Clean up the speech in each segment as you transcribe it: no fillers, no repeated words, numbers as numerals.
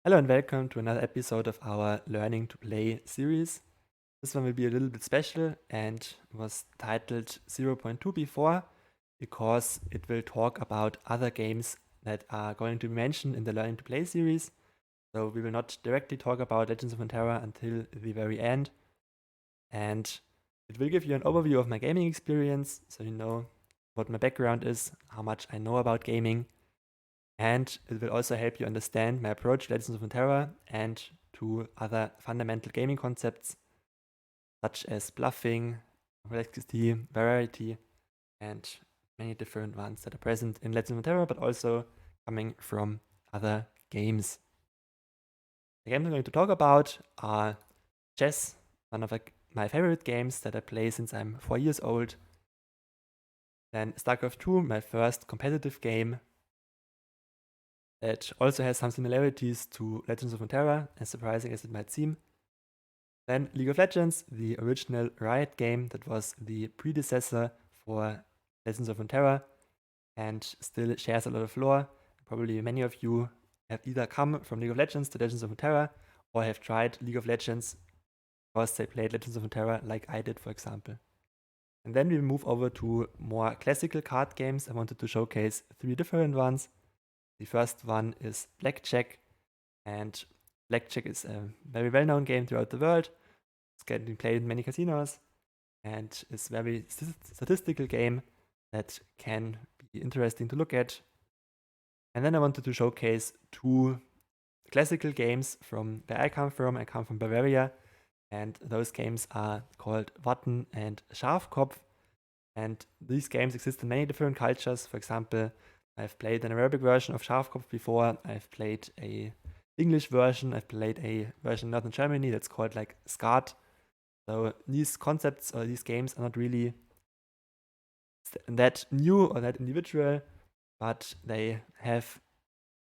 Hello and welcome to another episode of our Learning to Play series. This one will be a little bit special and was titled 0.2 before because it will talk about other games that are going to be mentioned in the Learning to Play series. So we will not directly talk about Legends of Runeterra until the very end. And it will give you an overview of my gaming experience so you know what my background is, how much I know about gaming. And it will also help you understand my approach to Legends of Runeterra and to other fundamental gaming concepts such as bluffing, complexity, variety, and many different ones that are present in Legends of Runeterra, but also coming from other games. The games I'm going to talk about are chess, one of my favorite games that I play since I'm 4 years old. Then Starcraft 2, my first competitive game, that also has some similarities to Legends of Runeterra, as surprising as it might seem. Then League of Legends, the original Riot game that was the predecessor for Legends of Runeterra and still shares a lot of lore. Probably many of you have either come from League of Legends to Legends of Runeterra or have tried League of Legends because they played Legends of Runeterra like I did, for example. And then we move over to more classical card games. I wanted to showcase 3 different ones. The first one is Blackjack, and Blackjack is a very well-known game throughout the world. It's getting played in many casinos and is a very statistical game that can be interesting to look at. And then I wanted to showcase 2 classical games from where I come from. I come from Bavaria, and those games are called Watten and Schafkopf. And these games exist in many different cultures. For example, I've played an Arabic version of Schafkopf before. I've played a English version. I've played a version in Northern Germany that's called like Skat. So these concepts or these games are not really that new or that individual, but they have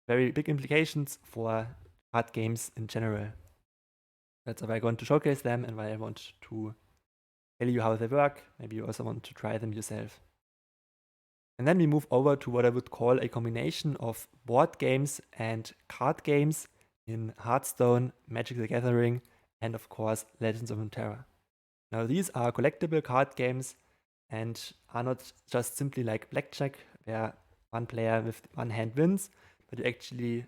very big implications for card games in general. That's why I want to showcase them and why I want to tell you how they work. Maybe you also want to try them yourself. And then we move over to what I would call a combination of board games and card games in Hearthstone, Magic the Gathering, and of course Legends of Runeterra. Now these are collectible card games and are not just simply like Blackjack, where one player with one hand wins, but you actually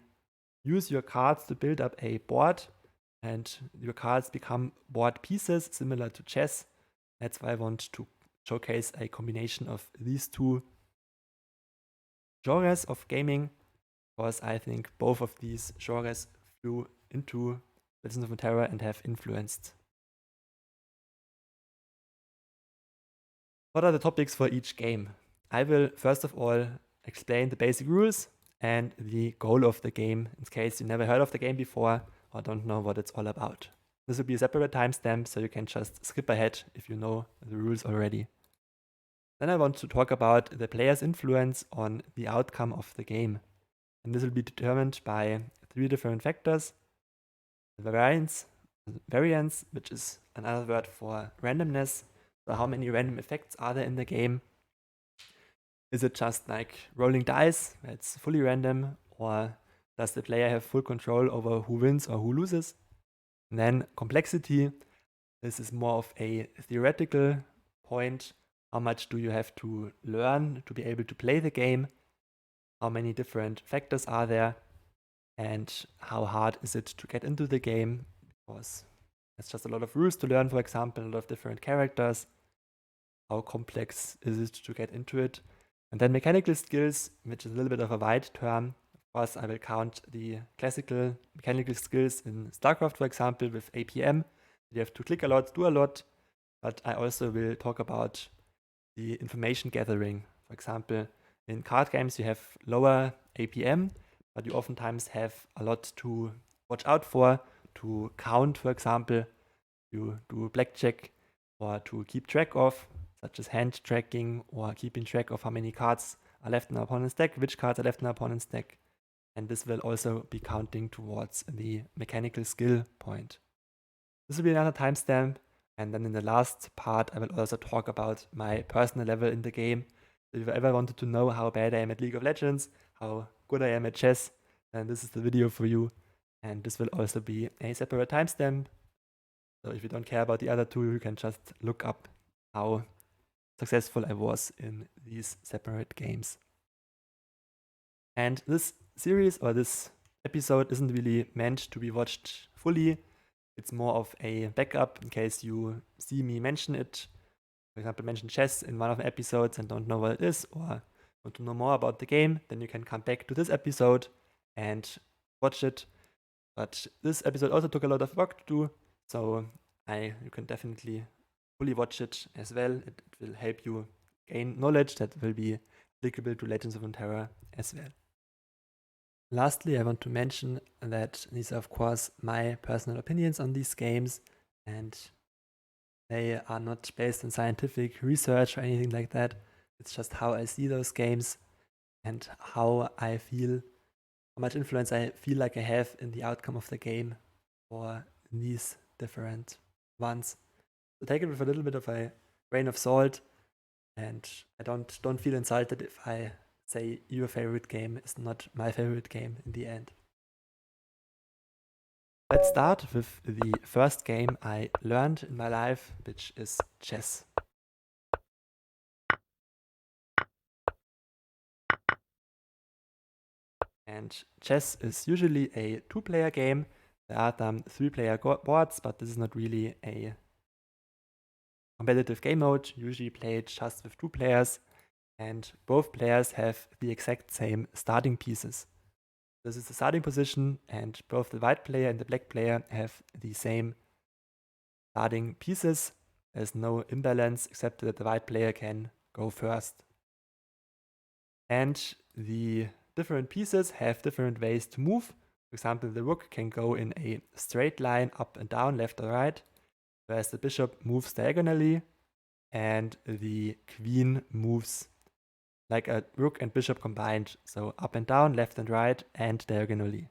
use your cards to build up a board, and your cards become board pieces similar to chess. That's why I want to showcase a combination of these 2 genres of gaming, because I think both of these genres flew into Legends of Runeterra and have influenced. What are the topics for each game? I will first of all explain the basic rules and the goal of the game in case you never heard of the game before or don't know what it's all about. This will be a separate timestamp, so you can just skip ahead if you know the rules already. Then I want to talk about the player's influence on the outcome of the game. And this will be determined by 3 different factors. The variance, which is another word for randomness. So how many random effects are there in the game? Is it just like rolling dice, where it's fully random, or does the player have full control over who wins or who loses? And then complexity, this is more of a theoretical point. How much do you have to learn to be able to play the game? How many different factors are there? And how hard is it to get into the game? Because it's just a lot of rules to learn, for example, a lot of different characters. How complex is it to get into it? And then mechanical skills, which is a little bit of a wide term. Of course, I will count the classical mechanical skills in Starcraft, for example, with APM. You have to click a lot, do a lot. But I also will talk about the information gathering. For example, in card games, you have lower APM, but you oftentimes have a lot to watch out for, to count, for example, you do blackjack, or to keep track of, such as hand tracking, or keeping track of how many cards are left in an opponent's deck, which cards are left in an opponent's deck. And this will also be counting towards the mechanical skill point. This will be another timestamp. And then in the last part, I will also talk about my personal level in the game. If you ever wanted to know how bad I am at League of Legends, how good I am at chess, then this is the video for you. And this will also be a separate timestamp. So if you don't care about the other two, you can just look up how successful I was in these separate games. And this series or this episode isn't really meant to be watched fully. It's more of a backup in case you see me mention it. For example, mention chess in one of the episodes and don't know what it is, or want to know more about the game, then you can come back to this episode and watch it. But this episode also took a lot of work to do, so you can definitely fully watch it as well. It will help you gain knowledge that will be applicable to Legends of Runeterra as well. Lastly, I want to mention that these are, of course, my personal opinions on these games, and they are not based on scientific research or anything like that. It's just how I see those games and how I feel, how much influence I feel like I have in the outcome of the game for these different ones. So take it with a little bit of a grain of salt, and I don't feel insulted if I say your favorite game is not my favorite game in the end. Let's start with the first game I learned in my life, which is chess. And chess is usually a two-player game. There are some three-player boards, but this is not really a competitive game mode. Usually played just with 2 players, and both players have the exact same starting pieces. This is the starting position, and both the white player and the black player have the same starting pieces. There's no imbalance except that the white player can go first. And the different pieces have different ways to move. For example, the rook can go in a straight line up and down, left or right, whereas the bishop moves diagonally, and the queen moves like a rook and bishop combined, so up and down, left and right, and diagonally.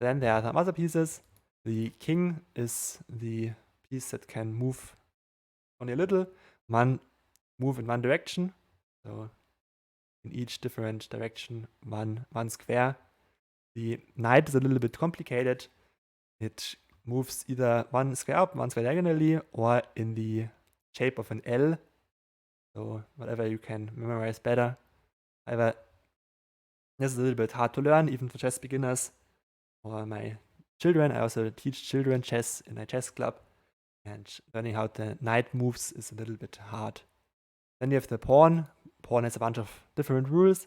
Then there are some other pieces. The king is the piece that can move only a little, one move in one direction, so in each different direction, one square. The knight is a little bit complicated. It moves either one square up, one square diagonally, or in the shape of an L. So whatever you can memorize better. However, this is a little bit hard to learn, even for chess beginners or my children. I also teach children chess in a chess club, and learning how the knight moves is a little bit hard. Then you have the pawn. Pawn has a bunch of different rules.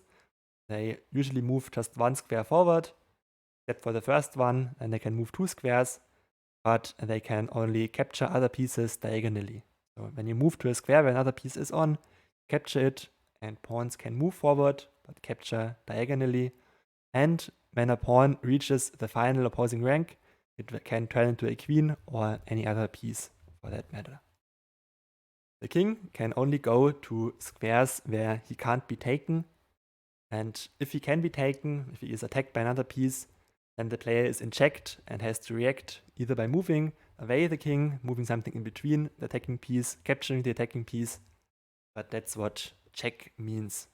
They usually move just one square forward, except for the first one, and they can move 2 squares, but they can only capture other pieces diagonally. So when you move to a square where another piece is on, capture it, and pawns can move forward, but capture diagonally. And when a pawn reaches the final opposing rank, it can turn into a queen or any other piece for that matter. The king can only go to squares where he can't be taken, and if he can be taken, if he is attacked by another piece, then the player is in checked and has to react either by moving away the king, moving something in between the attacking piece, capturing the attacking piece, but that's what check means.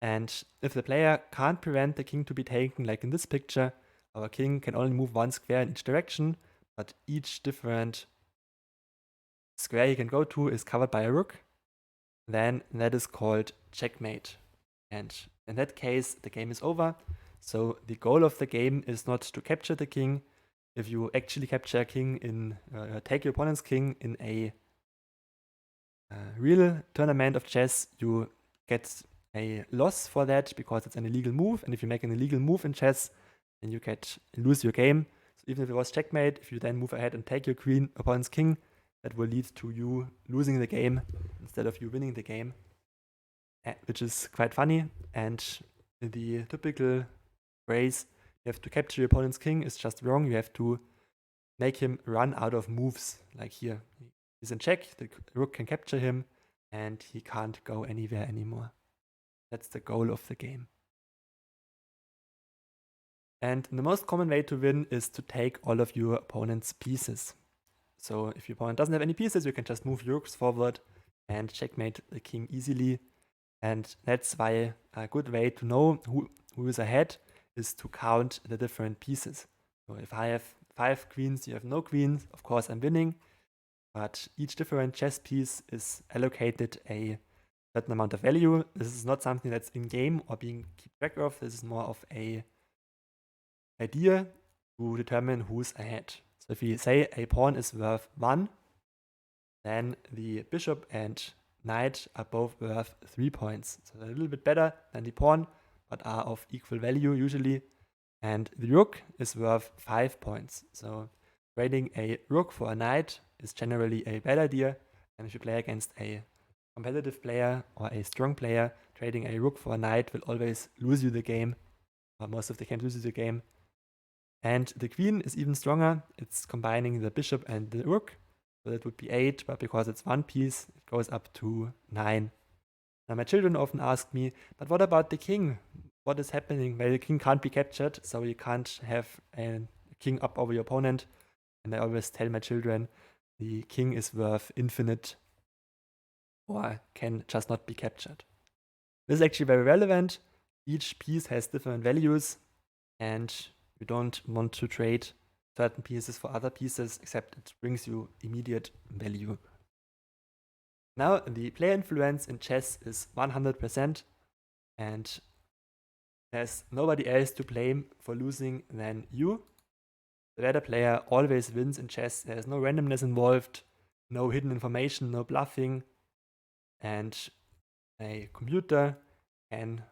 And if the player can't prevent the king to be taken, like in this picture, our king can only move 1 square in each direction, but each different square he can go to is covered by a rook, then that is called checkmate. And in that case, the game is over. So the goal of the game is not to capture the king. If you actually capture a king take your opponent's king in a real tournament of chess, you get a loss for that because it's an illegal move. And if you make an illegal move in chess, then you lose your game. So even if it was checkmate, if you then move ahead and take your opponent's king, that will lead to you losing the game instead of you winning the game, which is quite funny. And the typical phrase, you have to capture your opponent's king, is just wrong. You have to make him run out of moves. Like here, he's in check, the rook can capture him, and he can't go anywhere anymore. That's the goal of the game. And the most common way to win is to take all of your opponent's pieces. So if your opponent doesn't have any pieces, you can just move your rooks forward and checkmate the king easily. And that's why a good way to know who is ahead is to count the different pieces. So if I have 5 queens, you have no queens, of course I'm winning, but each different chess piece is allocated a certain amount of value. This is not something that's in-game or being kept track of. This is more of a idea to determine who's ahead. So if we say a pawn is worth 1, then the bishop and knight are both worth 3 points. So they're a little bit better than the pawn, but are of equal value usually. And the rook is worth 5 points. So trading a rook for a knight is generally a bad idea. And if you play against a competitive player or a strong player, trading a rook for a knight will always lose you the game, or most of the games lose you the game. And the queen is even stronger. It's combining the bishop and the rook. So that would be 8, but because it's one piece, it goes up to 9. Now my children often ask me, but what about the king? What is happening? Well, the king can't be captured, so you can't have a king up over your opponent. And I always tell my children, the king is worth infinite or can just not be captured. This is actually very relevant. Each piece has different values, and you don't want to trade certain pieces for other pieces, except it brings you immediate value. Now, the player influence in chess is 100%, and there's nobody else to blame for losing than you. The better player always wins in chess. There's no randomness involved, no hidden information, no bluffing, and a computer can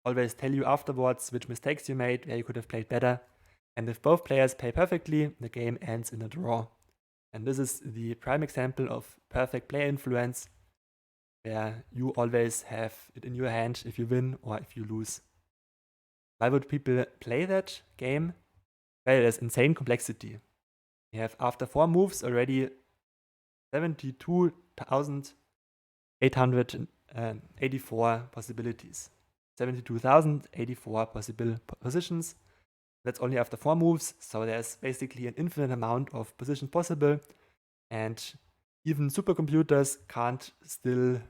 always tell you afterwards which mistakes you made, where you could have played better. And if both players play perfectly, the game ends in a draw. And this is the prime example of perfect player influence, where you always have it in your hand if you win or if you lose. Why would people play that game? Well, there's insane complexity. You have, after 4 moves, already 72,884 possibilities. 72,084 possible positions. That's only after 4 moves, so there's basically an infinite amount of positions possible, and even supercomputers can't still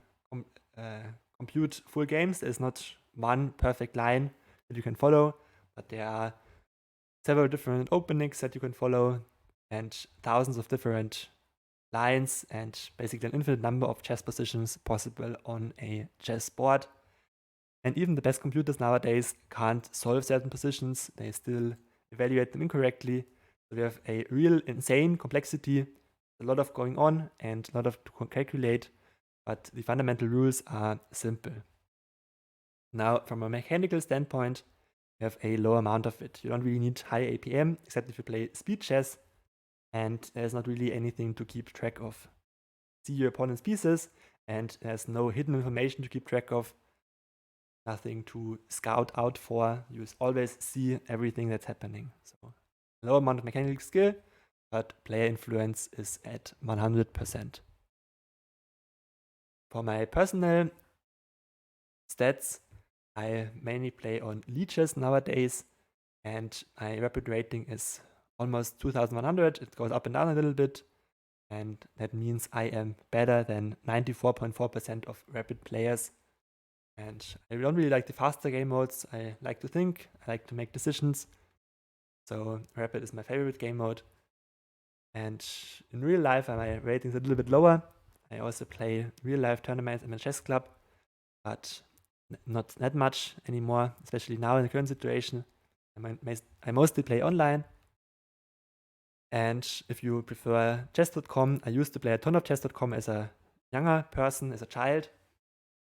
compute full games. There's not one perfect line that you can follow, but there are several different openings that you can follow, and thousands of different lines, and basically an infinite number of chess positions possible on a chess board. And even the best computers nowadays can't solve certain positions. They still evaluate them incorrectly. So we have a real insane complexity, a lot of going on and a lot of to calculate, but the fundamental rules are simple. Now, from a mechanical standpoint, you have a low amount of it. You don't really need high APM, except if you play speed chess, and there's not really anything to keep track of. See your opponent's pieces, and there's no hidden information to keep track of. Nothing to scout out for. You always see everything that's happening. So low amount of mechanical skill, but player influence is at 100%. For my personal stats, I mainly play on leeches nowadays, and my rapid rating is almost 2100. It goes up and down a little bit, and that means I am better than 94.4% of rapid players. And I don't really like the faster game modes. I like to think, I like to make decisions. So Rapid is my favorite game mode. And in real life, my rating is a little bit lower. I also play real life tournaments in my chess club, but not that much anymore, especially now in the current situation. I mostly play online. And if you prefer chess.com, I used to play a ton of chess.com as a younger person, as a child.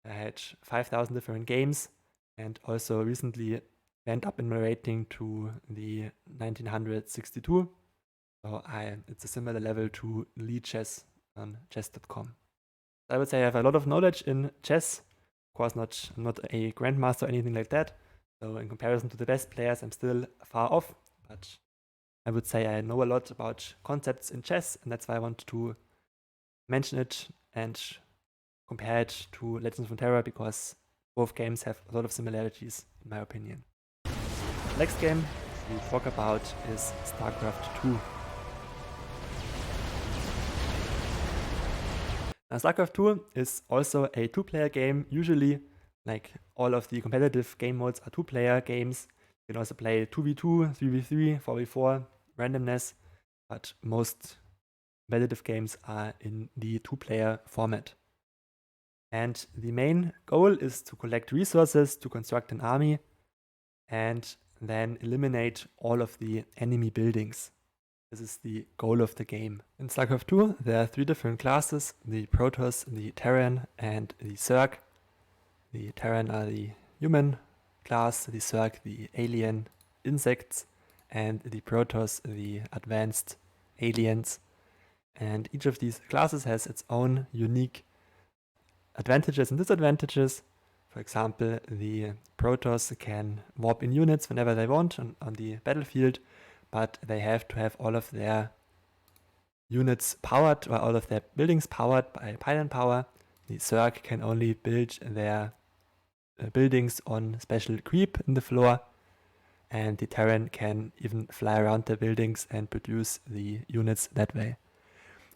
I had 5,000 different games, and also recently went up in my rating to the 1962. So it's a similar level to lead chess on chess.com. I would say I have a lot of knowledge in chess. Of course, I'm not a grandmaster or anything like that. So in comparison to the best players, I'm still far off. But I would say I know a lot about concepts in chess, and that's why I want to mention it and compare it to Legends of Runeterra, because both games have a lot of similarities, in my opinion. The next game we talk about is Starcraft 2. Now, Starcraft 2 is also a 2-player game. Usually, like all of the competitive game modes are 2-player games. You can also play 2v2, 3v3, 4v4, randomness, but most competitive games are in the 2-player format. And the main goal is to collect resources to construct an army and then eliminate all of the enemy buildings. This is the goal of the game. In Starcraft 2, there are 3 different classes: the Protoss, the Terran, and the Zerg. The Terran are the human class, the Zerg the alien insects, and the Protoss the advanced aliens. And each of these classes has its own unique advantages and disadvantages. For example, the Protoss can warp in units whenever they want on the battlefield, but they have to have all of their units powered, or all of their buildings powered by pylon power. The Zerg can only build their buildings on special creep in the floor, and the Terran can even fly around their buildings and produce the units that way.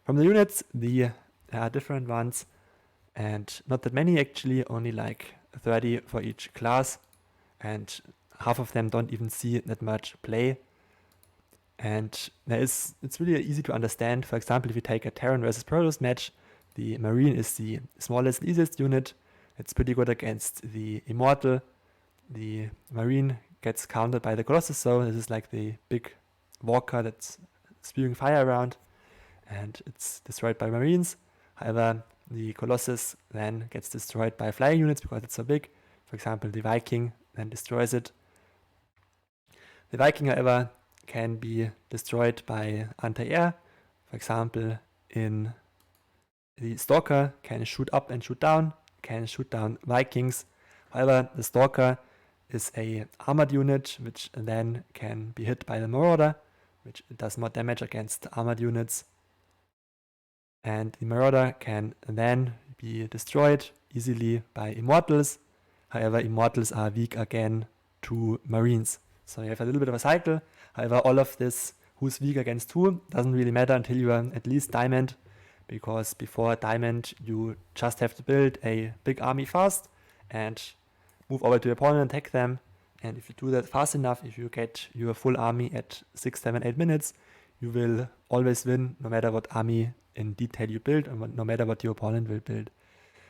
From the units, there are different ones, and not that many actually, only like 30 for each class, and half of them don't even see that much play. And it's really easy to understand. For example, if you take a Terran versus Protoss match, the Marine is the smallest and easiest unit. It's pretty good against the Immortal. The Marine gets countered by the Colossus, so this is like the big walker that's spewing fire around, and it's destroyed by Marines. However, the Colossus then gets destroyed by flying units because it's so big. For example, the Viking then destroys it. The Viking, however, can be destroyed by anti-air. For example, in the Stalker can shoot up and shoot down, can shoot down Vikings. However, the Stalker is a armored unit, which then can be hit by the Marauder, which does more damage against armored units. And the Marauder can then be destroyed easily by Immortals. However, Immortals are weak again to Marines. So you have a little bit of a cycle. However, all of this, who's weak against who, doesn't really matter until you are at least Diamond, because before Diamond, you just have to build a big army fast and move over to your opponent and attack them. And if you do that fast enough, if you get your full army at 6, 7, 8 minutes, you will always win, no matter what army in detail you build and no matter what your opponent will build.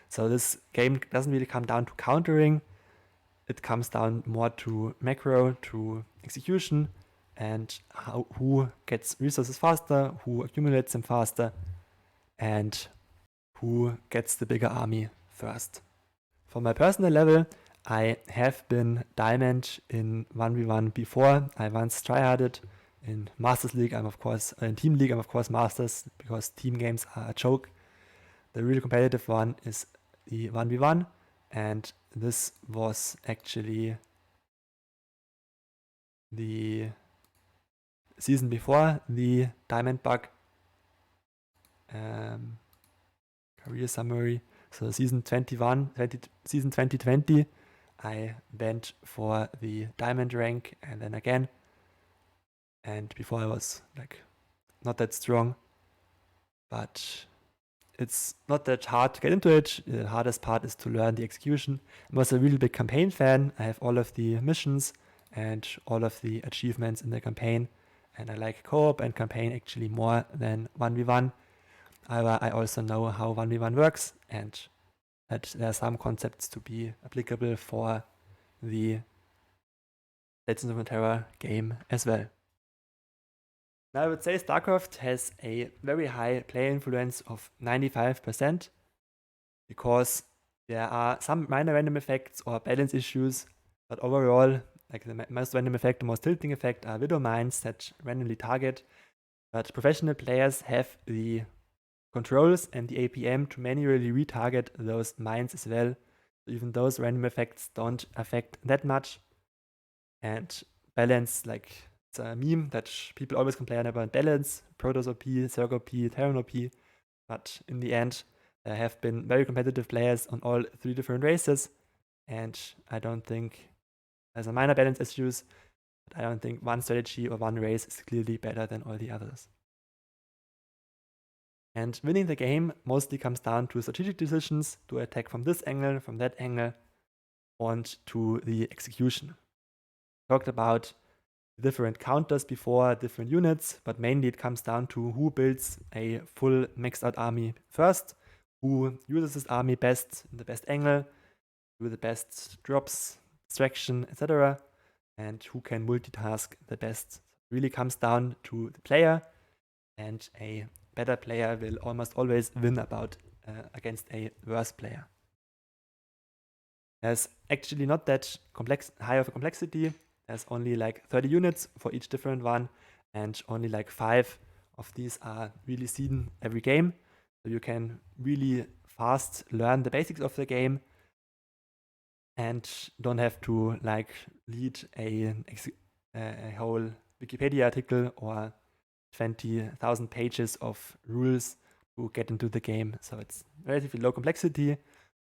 So this game doesn't really come down to countering. It comes down more to macro, to execution, and who gets resources faster, who accumulates them faster, and who gets the bigger army first. For my personal level, I have been Diamond in 1v1 before. I once tryharded. In Masters League, in Team League, I'm of course Masters, because team games are a joke. The really competitive one is the 1v1, and this was actually the season before the Diamond bug. Career summary. So season 2020, I went for the Diamond rank and then again. And before I was like not that strong, but it's not that hard to get into it. The hardest part is to learn the execution. I was a really big campaign fan. I have all of the missions and all of the achievements in the campaign, and I like co-op and campaign actually more than 1v1. However, I also know how 1v1 works, and that there are some concepts to be applicable for the Legends of Runeterra game as well. Now I would say Starcraft has a very high player influence of 95%, because there are some minor random effects or balance issues, but overall, like the most random effect, the most tilting effect are widow mines that randomly target. But professional players have the controls and the APM to manually retarget those mines as well. So even those random effects don't affect that much. And balance, like, it's a meme that people always complain about balance, Protoss OP, Zerg OP, Terran OP, but in the end, there have been very competitive players on all 3 different races, and I don't think there's a minor balance issues, but I don't think one strategy or one race is clearly better than all the others. And winning the game mostly comes down to strategic decisions, to attack from this angle, from that angle, and to the execution. talked about different counters before, different units, but mainly it comes down to who builds a full maxed out army first, who uses this army best in the best angle, do the best drops, distraction, etc., and who can multitask the best. It really comes down to the player, and a better player will almost always win against a worse player. There's actually not that high of a complexity. There's only like 30 units for each different one, and only like 5 of these are really seen every game. So you can really fast learn the basics of the game and don't have to like read a whole Wikipedia article or 20,000 pages of rules to get into the game. So it's relatively low complexity,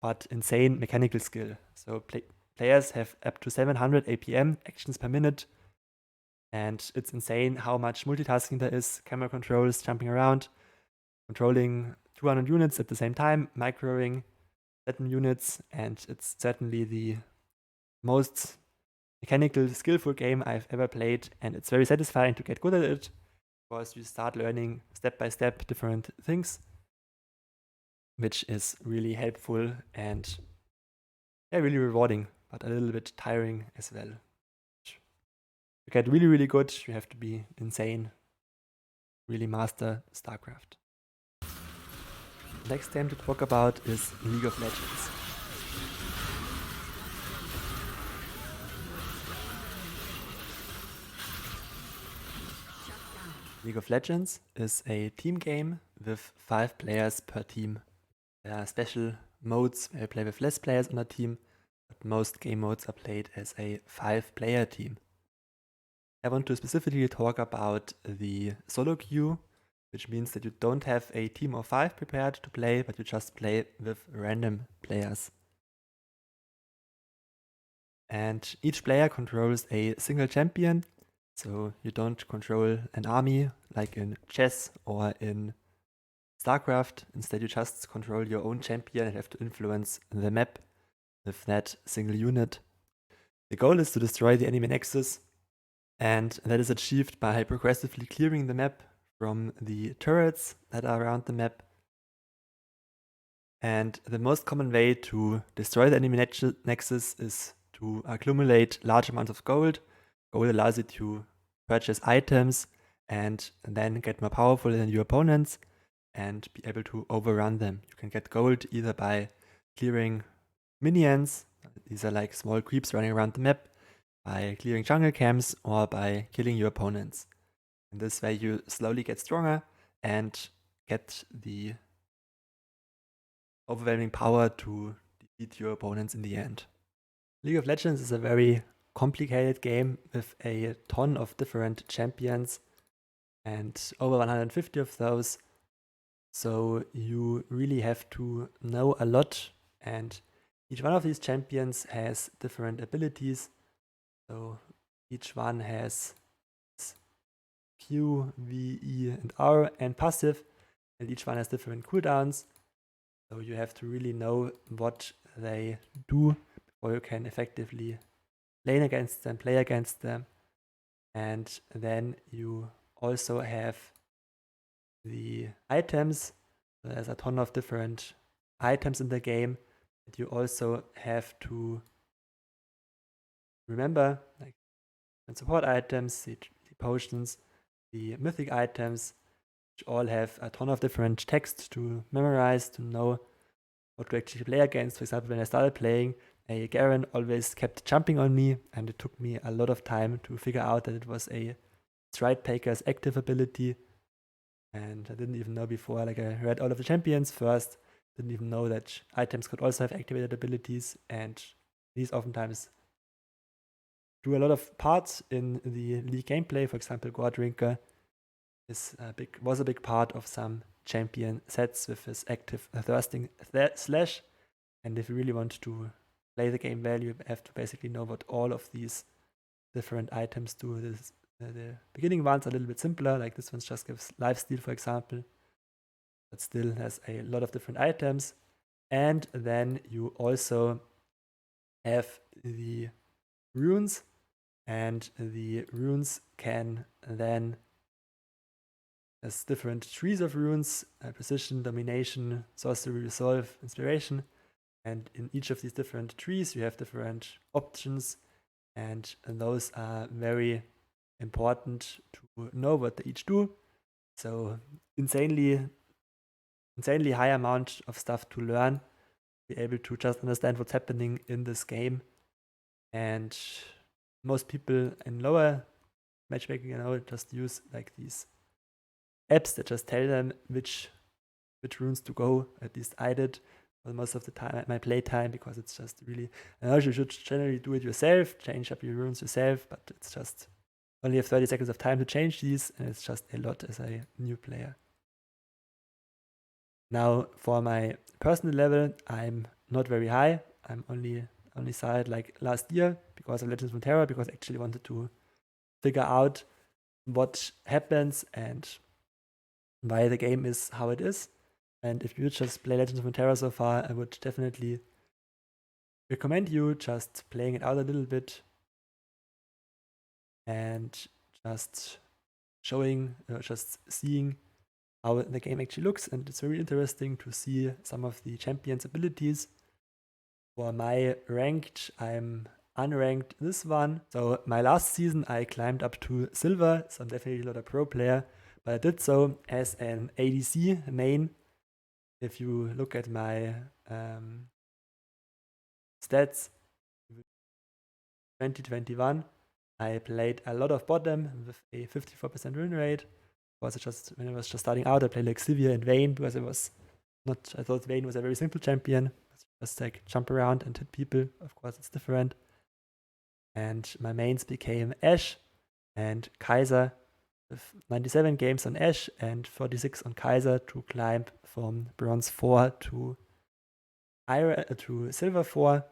but insane mechanical skill. So players have up to 700 APM, actions per minute, and it's insane how much multitasking there is, camera controls, jumping around, controlling 200 units at the same time, microing 7 units, and it's certainly the most mechanical, skillful game I've ever played, and it's very satisfying to get good at it, because you start learning step by step different things, which is really helpful and really rewarding, but a little bit tiring as well. To get really, really good, you have to be insane, really master Starcraft. Next game to talk about is League of Legends. League of Legends is a team game with 5 players per team. There are special modes where you play with less players on a team, but most game modes are played as a 5-player team. I want to specifically talk about the solo queue, which means that you don't have a team of 5 prepared to play, but you just play with random players. And each player controls a single champion, so you don't control an army like in chess or in Starcraft. Instead, you just control your own champion and have to influence the map with that single unit. The goal is to destroy the enemy nexus, and that is achieved by progressively clearing the map from the turrets that are around the map. And the most common way to destroy the enemy nexus is to accumulate large amounts of gold. Gold allows you to purchase items and then get more powerful than your opponents and be able to overrun them. You can get gold either by clearing minions, these are like small creeps running around the map, by clearing jungle camps, or by killing your opponents. In this way you slowly get stronger and get the overwhelming power to defeat your opponents in the end. League of Legends is a very complicated game with a ton of different champions and over 150 of those. So you really have to know a lot, and each one of these champions has different abilities. So each one has Q, V, E, and R and passive, and each one has different cooldowns. So you have to really know what they do before you can effectively lane against them, play against them. And then you also have the items. So there's a ton of different items in the game that you also have to remember, like the support items, the potions, the mythic items, which all have a ton of different text to memorize, to know what to actually play against. For example, when I started playing, a Garen always kept jumping on me, and it took me a lot of time to figure out that it was a Stride-Taker's active ability. And I didn't even know before, like I read all of the champions first, didn't even know that items could also have activated abilities, and these oftentimes do a lot of parts in the League gameplay. For example, Gordrinker was a big part of some champion sets with his active thirsting slash. And if you really want to play the game well, you have to basically know what all of these different items do. The beginning ones are a little bit simpler, like this one just gives lifesteal, for example, but still has a lot of different items. And then you also have the runes, And the runes can then, there's different trees of runes, precision, domination, sorcery, resolve, inspiration. And in each of these different trees, you have different options, and those are very important to know what they each do. So insanely high amount of stuff to learn, be able to just understand what's happening in this game. And most people in lower matchmaking, just use like these apps that just tell them which runes to go. At least I did for most of the time at my playtime, because it's just really, you should generally do it yourself, change up your runes yourself, but it's just only have 30 seconds of time to change these, and it's just a lot as a new player. Now for my personal level, I'm not very high. I'm only started like last year because of Legends of Runeterra, because I actually wanted to figure out what happens and why the game is how it is. And if you just play Legends of Runeterra so far, I would definitely recommend you just playing it out a little bit and just seeing how the game actually looks. And it's very interesting to see some of the champions' abilities. For my ranked, I'm unranked this one. So my last season, I climbed up to silver, so I'm definitely not a pro player, but I did so as an ADC main. If you look at my stats, 2021, I played a lot of bottom with a 54% win rate. When I was just starting out, I played like Sivir and Vayne, because I thought Vayne was a very simple champion. Just like jump around and hit people. Of course, it's different. And my mains became Ashe and Kaiser, with 97 games on Ashe and 46 on Kaiser, to climb from bronze 4 to silver 4.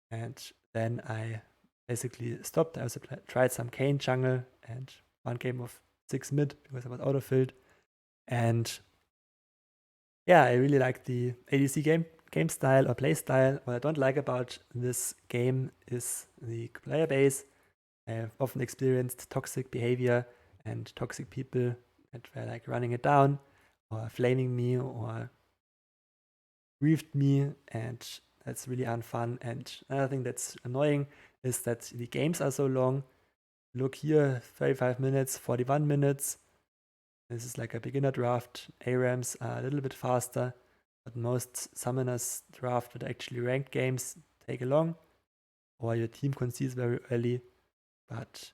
And then I basically stopped. I also tried some Kayn jungle and one game of 6 mid, because I was autofilled. And yeah, I really like the ADC game style or play style. What I don't like about this game is the player base. I have often experienced toxic behavior and toxic people that were like running it down or flaming me or griefed me, and that's really unfun. And another thing that's annoying is that the games are so long. Look here, 35 minutes, 41 minutes. This is like a beginner draft. ARAMs are a little bit faster, but most summoners draft with actually ranked games take long, or your team concedes very early. But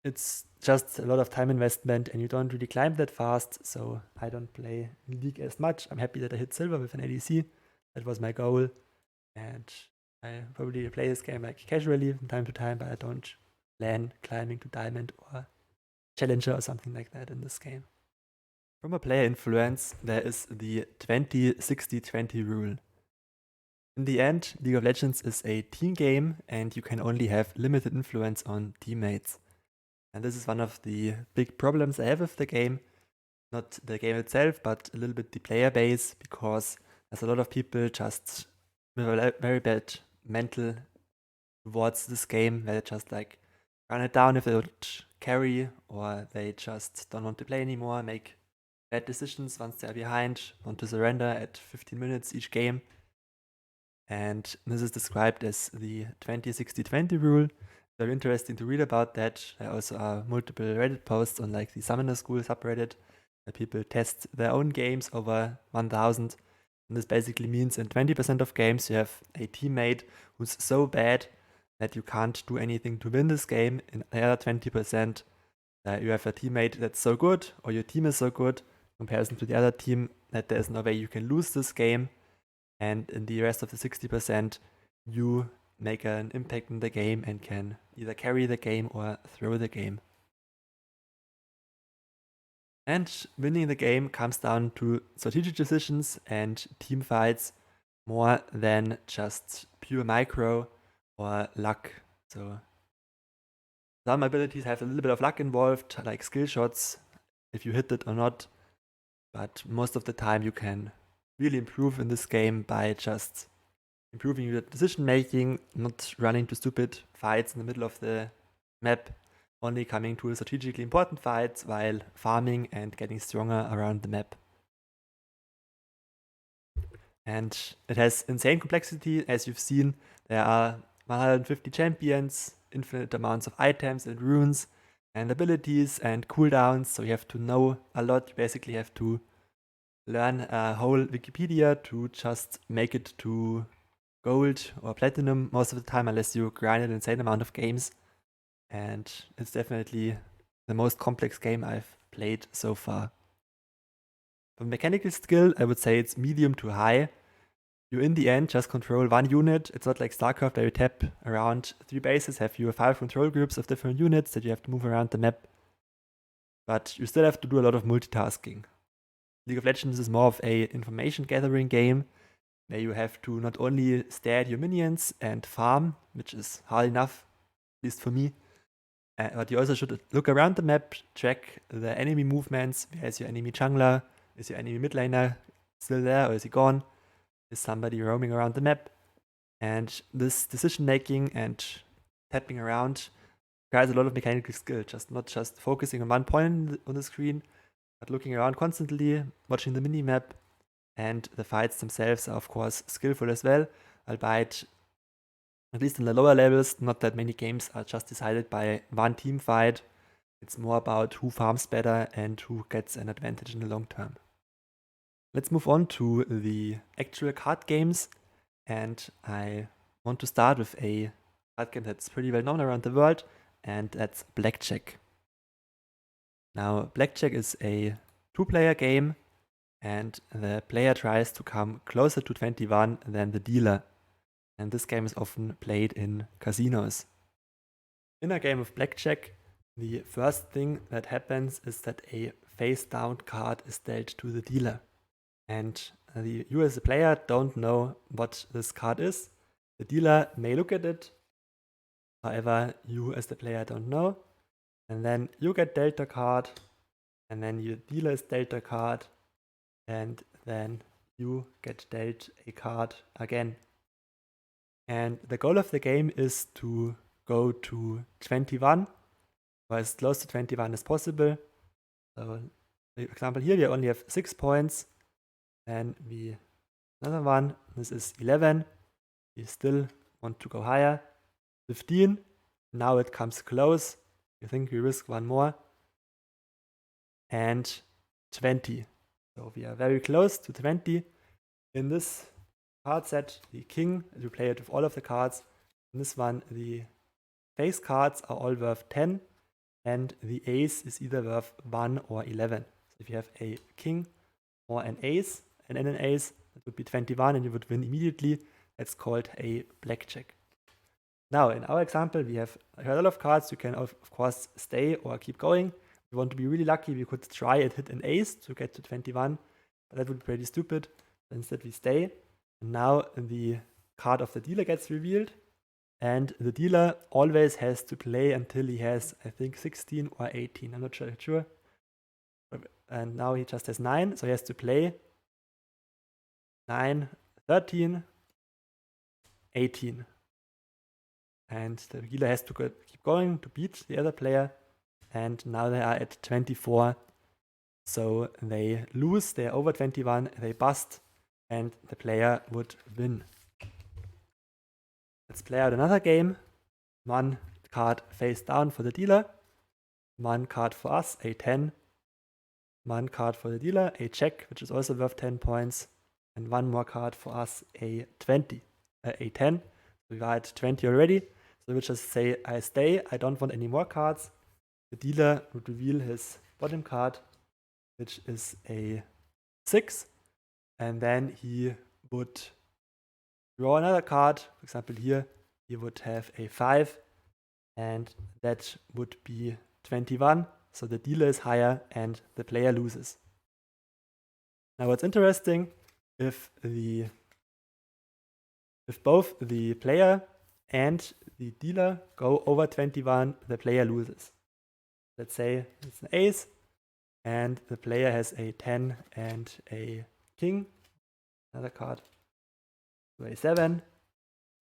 it's just a lot of time investment, and you don't really climb that fast, so I don't play League as much. I'm happy that I hit silver with an ADC. That was my goal, and I probably play this game like casually from time to time, but I don't plan climbing to diamond or challenger or something like that in this game. From a player influence, there is the 20-60-20 rule. In the end, League of Legends is a team game, and you can only have limited influence on teammates. And this is one of the big problems I have with the game. Not the game itself, but a little bit the player base, because there's a lot of people just with a very bad mental towards this game, where they just like run it down if they don't carry, or they just don't want to play anymore, make bad decisions once they're behind, want to surrender at 15 minutes each game. And this is described as the 20-60-20 rule. Very interesting to read about that. There also are multiple Reddit posts on like the Summoner School subreddit, where people test their own games over 1000. And this basically means in 20% of games you have a teammate who's so bad that you can't do anything to win this game. In the other 20%, you have a teammate that's so good, or your team is so good in comparison to the other team, that there's no way you can lose this game. And in the rest of the 60%, you make an impact in the game and can either carry the game or throw the game. And winning the game comes down to strategic decisions and team fights more than just pure micro or luck. So some abilities have a little bit of luck involved, like skill shots, if you hit it or not. But most of the time you can really improve in this game by just improving your decision making, not running into stupid fights in the middle of the map, only coming to strategically important fights while farming and getting stronger around the map. And it has insane complexity. As you've seen, there are 150 champions, infinite amounts of items and runes and abilities and cooldowns, so you have to know a lot. You basically have to learn a whole Wikipedia to just make it to gold or platinum most of the time, unless you grind an insane amount of games. And it's definitely the most complex game I've played so far. For mechanical skill, I would say it's medium to high. You in the end just control one unit. It's not like Starcraft where you tap around 3 bases, have your 5 control groups of different units that you have to move around the map. But you still have to do a lot of multitasking. League of Legends is more of a information gathering game where you have to not only stare at your minions and farm, which is hard enough, at least for me, but you also should look around the map, track the enemy movements. Where is your enemy jungler? Is your enemy mid laner still there or is he gone? Is somebody roaming around the map? And this decision making and tapping around requires a lot of mechanical skill, not just focusing on one point on the screen, but looking around constantly, watching the mini-map, and the fights themselves are of course skillful as well, albeit at least in the lower levels, not that many games are just decided by one team fight. It's more about who farms better and who gets an advantage in the long term. Let's move on to the actual card games, and I want to start with a card game that's pretty well known around the world, and that's Blackjack. Now, Blackjack is a 2-player game, and the player tries to come closer to 21 than the dealer. And this game is often played in casinos. In a game of Blackjack, the first thing that happens is that a face-down card is dealt to the dealer. And you as a player don't know what this card is. The dealer may look at it, however, you as the player don't know. And then you get dealt a card, and then your dealer is dealt a card, and then you get dealt a card again. And the goal of the game is to go to 21, or as close to 21 as possible. So, for example, here we only have 6 points, and another one, this is 11. We still want to go higher. 15, now it comes close. I think we risk one more. And 20. So we are very close to 20. In this card set, the king, you play it with all of the cards. In this one, the face cards are all worth 10, and the ace is either worth 1 or 11. So if you have a king or an ace, and then an ace, that would be 21, and you would win immediately. That's called a blackjack. Now, in our example, we have a lot of cards. You can, of course, stay or keep going. If you want to be really lucky, we could try and hit an ace to get to 21, but that would be pretty stupid. Instead, we stay. And now the card of the dealer gets revealed, and the dealer always has to play until he has, I think, 16 or 18. I'm not sure. And now he just has 9, so he has to play 9, 13, 18. And the dealer has to keep going to beat the other player. And now they are at 24. So they lose, they are over 21, they bust, and the player would win. Let's play out another game. 1 card face down for the dealer. 1 card for us, a 10. 1 card for the dealer, a check, which is also worth 10 points. And 1 more card for us, a 20, a 10. We are at 20 already. So we just say, I stay, I don't want any more cards. The dealer would reveal his bottom card, which is a 6. And then he would draw another card. For example, here he would have a 5. And that would be 21. So the dealer is higher and the player loses. Now what's interesting, if both the player and the dealer go over 21, the player loses. Let's say it's an ace, and the player has a 10 and a king. Another card. So a 7,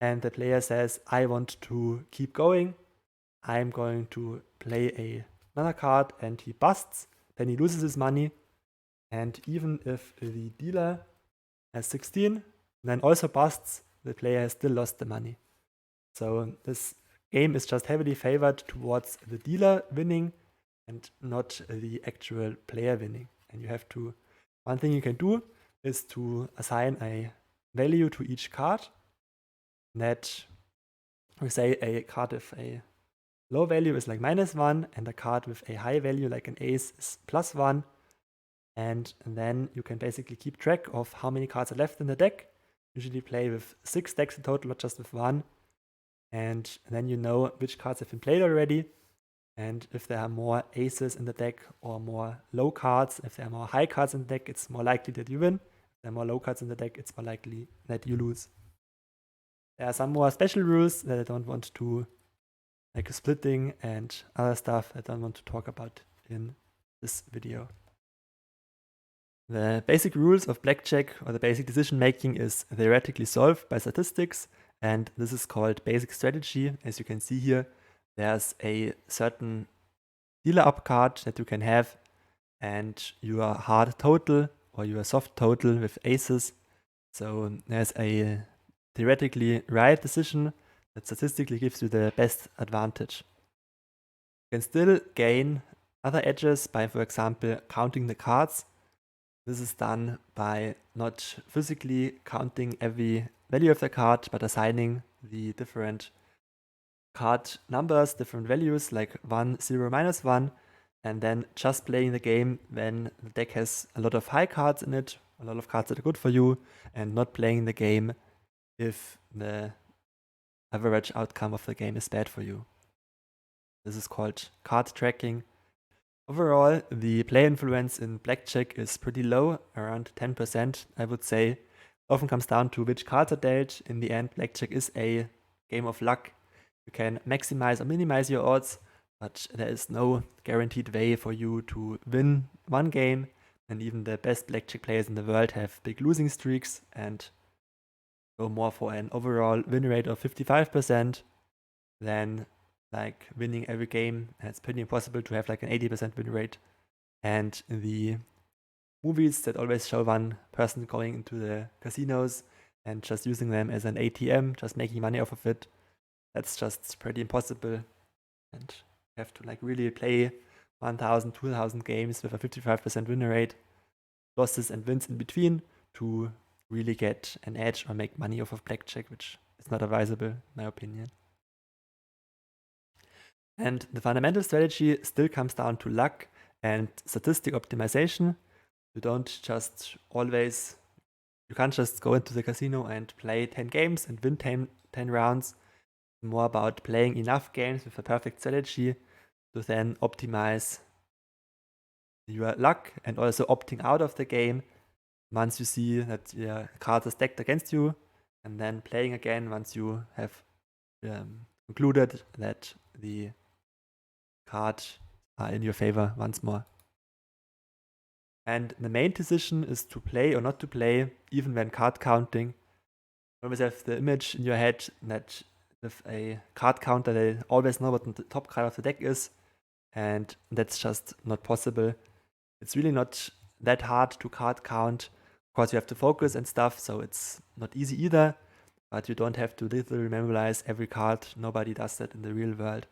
and the player says, I want to keep going, I'm going to play another card, and he busts, then he loses his money. And even if the dealer has 16, and then also busts, the player has still lost the money. So this game is just heavily favored towards the dealer winning and not the actual player winning. And you have to, one thing you can do is to assign a value to each card. That we say a card with a low value is like -1, and a card with a high value like an ace is +1. And then you can basically keep track of how many cards are left in the deck. Usually play with 6 decks in total, not just with one. And then you know which cards have been played already. And if there are more aces in the deck or more low cards, if there are more high cards in the deck, it's more likely that you win. If there are more low cards in the deck, it's more likely that you lose. There are some more special rules that I don't want to, like splitting and other stuff I don't want to talk about in this video. The basic rules of blackjack, or the basic decision making, is theoretically solved by statistics, and this is called basic strategy. As you can see here, there's a certain dealer up card that you can have, and your hard total or your soft total with aces. So there's a theoretically right decision that statistically gives you the best advantage. You can still gain other edges by, for example, counting the cards. This is done by not physically counting every value of the card, but assigning the different card numbers, different values like 1, 0, -1, and then just playing the game when the deck has a lot of high cards in it, a lot of cards that are good for you, and not playing the game if the average outcome of the game is bad for you. This is called card tracking. Overall, the play influence in blackjack is pretty low, around 10%, I would say. Often comes down to which cards are dealt. In the end, blackjack is a game of luck. You can maximize or minimize your odds, but there is no guaranteed way for you to win one game. And even the best blackjack players in the world have big losing streaks and go more for an overall win rate of 55% than like winning every game. And it's pretty impossible to have like an 80% win rate. And the movies that always show one person going into the casinos and just using them as an ATM, just making money off of it, that's just pretty impossible. And you have to like really play 1,000, 2,000 games with a 55% win rate, losses and wins in between, to really get an edge or make money off of blackjack, which is not advisable in my opinion. And the fundamental strategy still comes down to luck and statistic optimization. You don't just always, you can't just go into the casino and play 10 games and win 10 rounds. It's more about playing enough games with a perfect strategy to then optimize your luck and also opting out of the game once you see that your cards are stacked against you, and then playing again once you have concluded that the cards are in your favor once more. And the main decision is to play or not to play, even when card counting. You always have the image in your head that with a card counter, they always know what the top card of the deck is, and that's just not possible. It's really not that hard to card count. Of course, you have to focus and stuff, so it's not easy either, but you don't have to literally memorize every card. Nobody does that in the real world.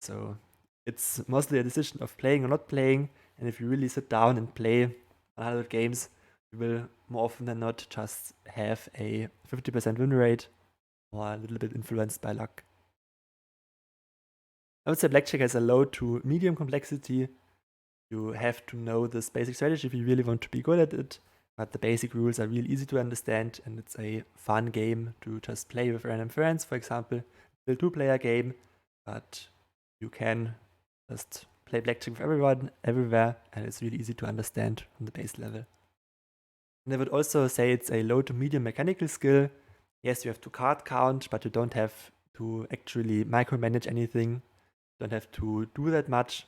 So it's mostly a decision of playing or not playing, and if you really sit down and play 100 games, you will more often than not just have a 50% win rate or a little bit influenced by luck. I would say blackjack has a low to medium complexity. You have to know this basic strategy if you really want to be good at it, but the basic rules are really easy to understand, and it's a fun game to just play with random friends. For example, it's a 2-player game, but you can just play blackjack with everyone, everywhere, and it's really easy to understand from the base level. And I would also say it's a low to medium mechanical skill. Yes, you have to card count, but you don't have to actually micromanage anything. You don't have to do that much.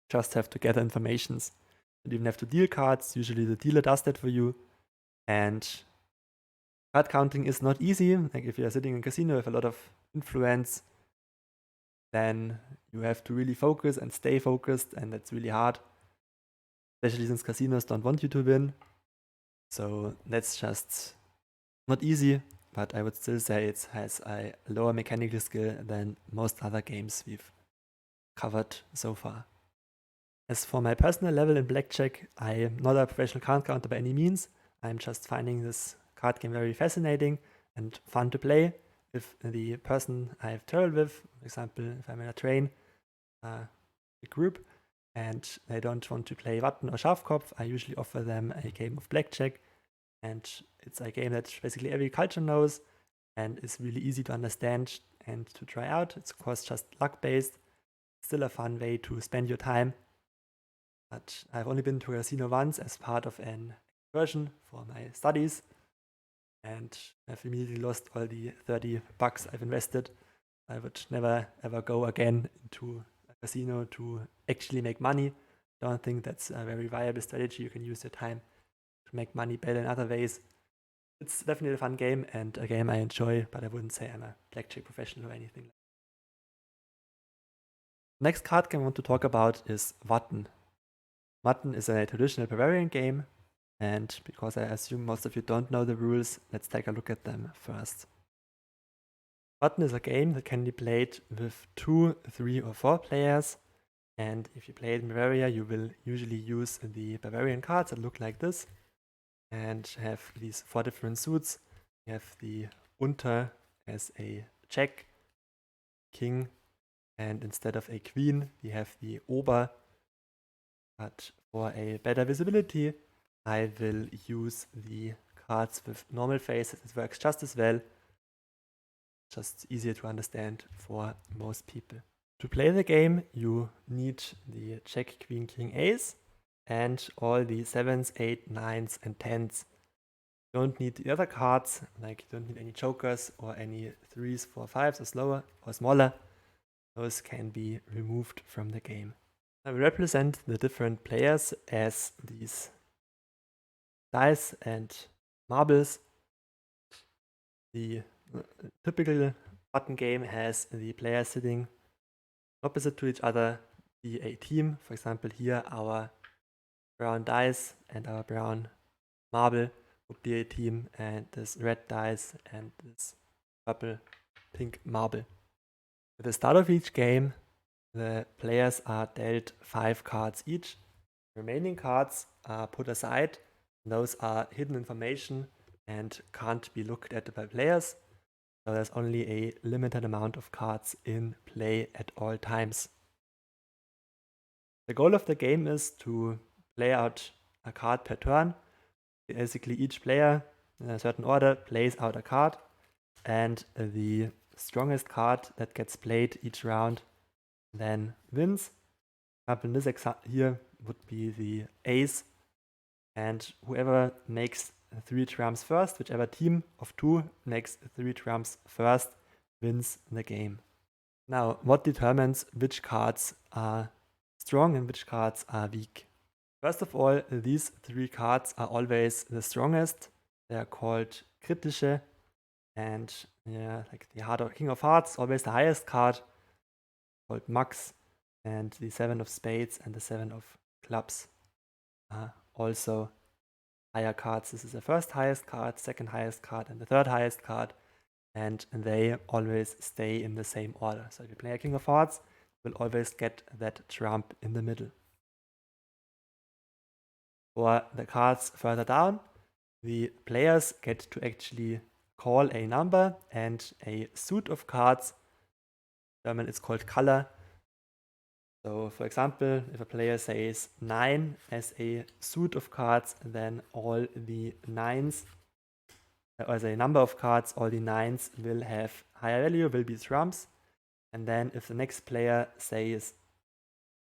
Just have to gather informations. You don't even have to deal cards. Usually the dealer does that for you. And Card counting is not easy. Like if you're sitting in a casino with a lot of influence, then you have to really focus and stay focused, and that's really hard, especially since casinos don't want you to win. So that's just not easy, but I would still say it has a lower mechanical skill than most other games we've covered so far. As for my personal level in Blackjack, I am not a professional card counter by any means. I'm just finding this card game very fascinating and fun to play. If the person I've traveled with, for example, if I'm in a train, a group, and they don't want to play Watten or Schafkopf, I usually offer them a game of Blackjack. And it's a game that basically every culture knows and is really easy to understand and to try out. It's of course just luck-based, still a fun way to spend your time. But I've only been to a casino once as part of an excursion for my studies, and I've immediately lost all the $30 I've invested. I would never ever go again into a casino to actually make money. Don't think that's a very viable strategy. You can use your time to make money better in other ways. It's definitely a fun game and a game I enjoy, but I wouldn't say I'm a blackjack professional or anything. Next card game I want to talk about is Watten. Watten is a traditional Bavarian game, and because I assume most of you don't know the rules, let's take a look at them first. Watten is a game that can be played with 2, 3, or 4 players, and if you play it in Bavaria, you will usually use the Bavarian cards that look like this and have these 4 different suits. You have the Unter as a Jack, King, and instead of a Queen, we have the Ober. But for a better visibility, I will use the cards with normal faces. It works just as well, just easier to understand for most people. To play the game, you need the Jack, Queen, King, Ace, and all the 7s, 8s, 9s, and 10s. You don't need the other cards, like you don't need any jokers or any 3s, 4, 5s or slower or smaller. Those can be removed from the game. I will represent the different players as these dice and marbles. The typical button game has the players sitting opposite to each other, be a team. For example, here our brown dice and our brown marble would be a team, and this red dice and this purple pink marble. At the start of each game, the players are dealt 5 cards each. The remaining cards are put aside. Those are hidden information and can't be looked at by players. So there's only a limited amount of cards in play at all times. The goal of the game is to play out a card per turn. Basically, each player in a certain order plays out a card, and the strongest card that gets played each round then wins. In this example here would be the ace, and whoever makes 3 trumps first, whichever team of 2 makes 3 trumps first, wins the game. Now, what determines which cards are strong and which cards are weak? First of all, these 3 cards are always the strongest. They are called kritische, and like the King of Hearts, always the highest card, called Max, and the 7 of spades and the 7 of clubs are also higher cards. This is the first highest card, second highest card, and the third highest card, and they always stay in the same order. So if you play a King of Hearts, you will always get that trump in the middle. For the cards further down, the players get to actually call a number and a suit of cards. In German it's called color. So for example, if a player says 9 as a suit of cards, then all the 9s, as a number of cards, all the 9s will have higher value, will be trumps. And then if the next player says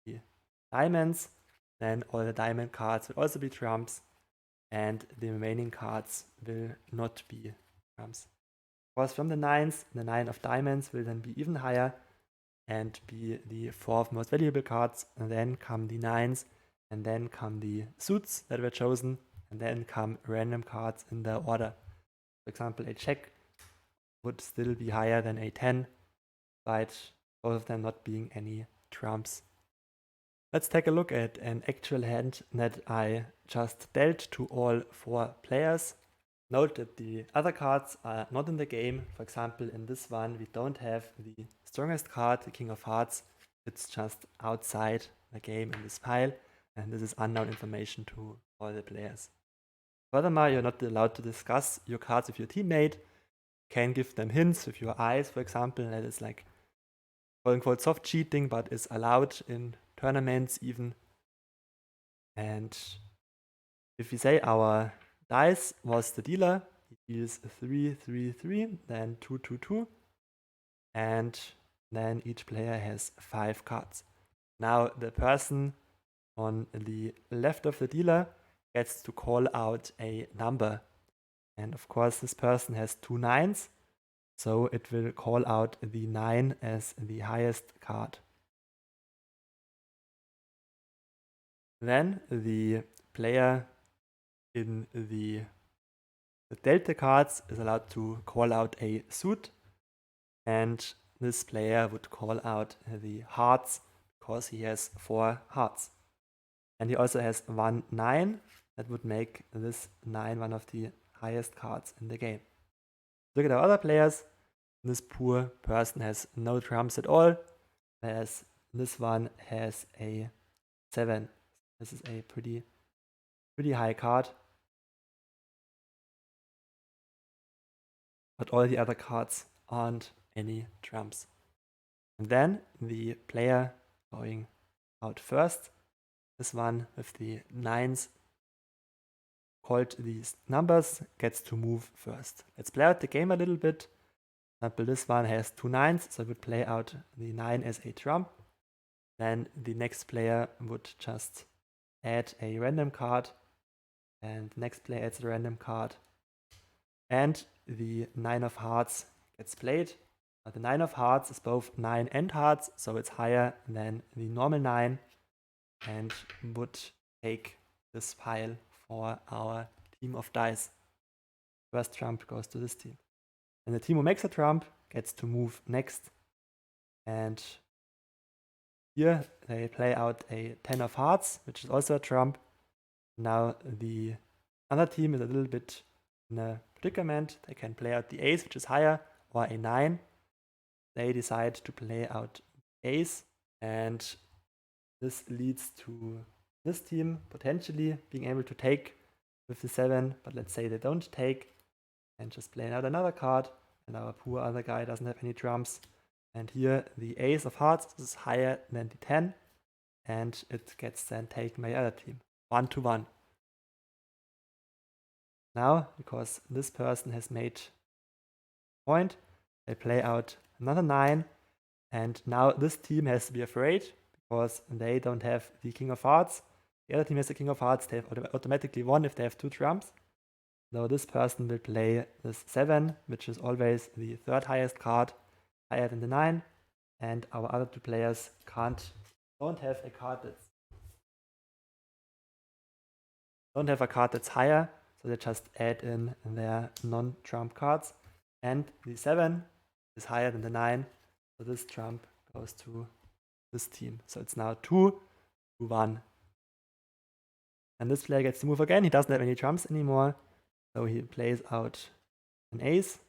the diamonds, then all the diamond cards will also be trumps, and the remaining cards will not be trumps. Of course, from the 9s, the 9 of diamonds will then be even higher and be the 4th most valuable cards, and then come the 9s, and then come the suits that were chosen, and then come random cards in the order. For example, a check would still be higher than a 10, despite both of them not being any trumps. Let's take a look at an actual hand that I just dealt to all 4 players. Note that the other cards are not in the game. For example, in this one, we don't have the strongest card, the King of Hearts. It's just outside the game in this pile, and this is unknown information to all the players. Furthermore, you're not allowed to discuss your cards with your teammate. You can give them hints with your eyes, for example. That is like quote-unquote soft cheating, but is allowed in tournaments even. And if we say our dice was the dealer, he deals 3, 3, 3, then 2, 2, 2, and then each player has 5 cards. Now the person on the left of the dealer gets to call out a number. And of course, this person has 2 9s, so it will call out the 9 as the highest card. Then the player in the dealt the cards is allowed to call out a suit, and this player would call out the hearts because he has 4 hearts. And he also has 1 9. That would make this 9 one of the highest cards in the game. Look at our other players. This poor person has no trumps at all, whereas this one has a 7. This is a pretty high card. But all the other cards aren't any trumps. And then the player going out first, this one with the 9s called these numbers, gets to move first. Let's play out the game a little bit. For example, this one has 2 9s, so I would play out the 9 as a trump. Then the next player would just add a random card, and the next player adds a random card. And the 9 of hearts gets played. But the 9 of hearts is both 9 and hearts, so it's higher than the normal 9, and would take this pile for our team of dice. First trump goes to this team. And the team who makes a trump gets to move next. And here they play out a 10 of hearts, which is also a trump. Now the other team is a little bit in a predicament. They can play out the ace, which is higher, or a 9. They decide to play out ace, and this leads to this team potentially being able to take with the 7, but let's say they don't take and just play out another card, and our poor other guy doesn't have any trumps. And here the ace of hearts is higher than the 10, and it gets then taken by the other team. 1 to 1. Now, because this person has made a point, they play out another 9, and now this team has to be afraid because they don't have the King of Hearts. The other team has the King of Hearts. They have automatically won if they have 2 trumps. So this person will play this 7, which is always the 3rd highest card, higher than the 9, and our other 2 players don't have a card that's higher, so they just add in their non-trump cards. And the 7 is higher than the 9, so this trump goes to this team. So it's now 2 to 1. And this player gets to move again. He doesn't have any trumps anymore, so he plays out an ace.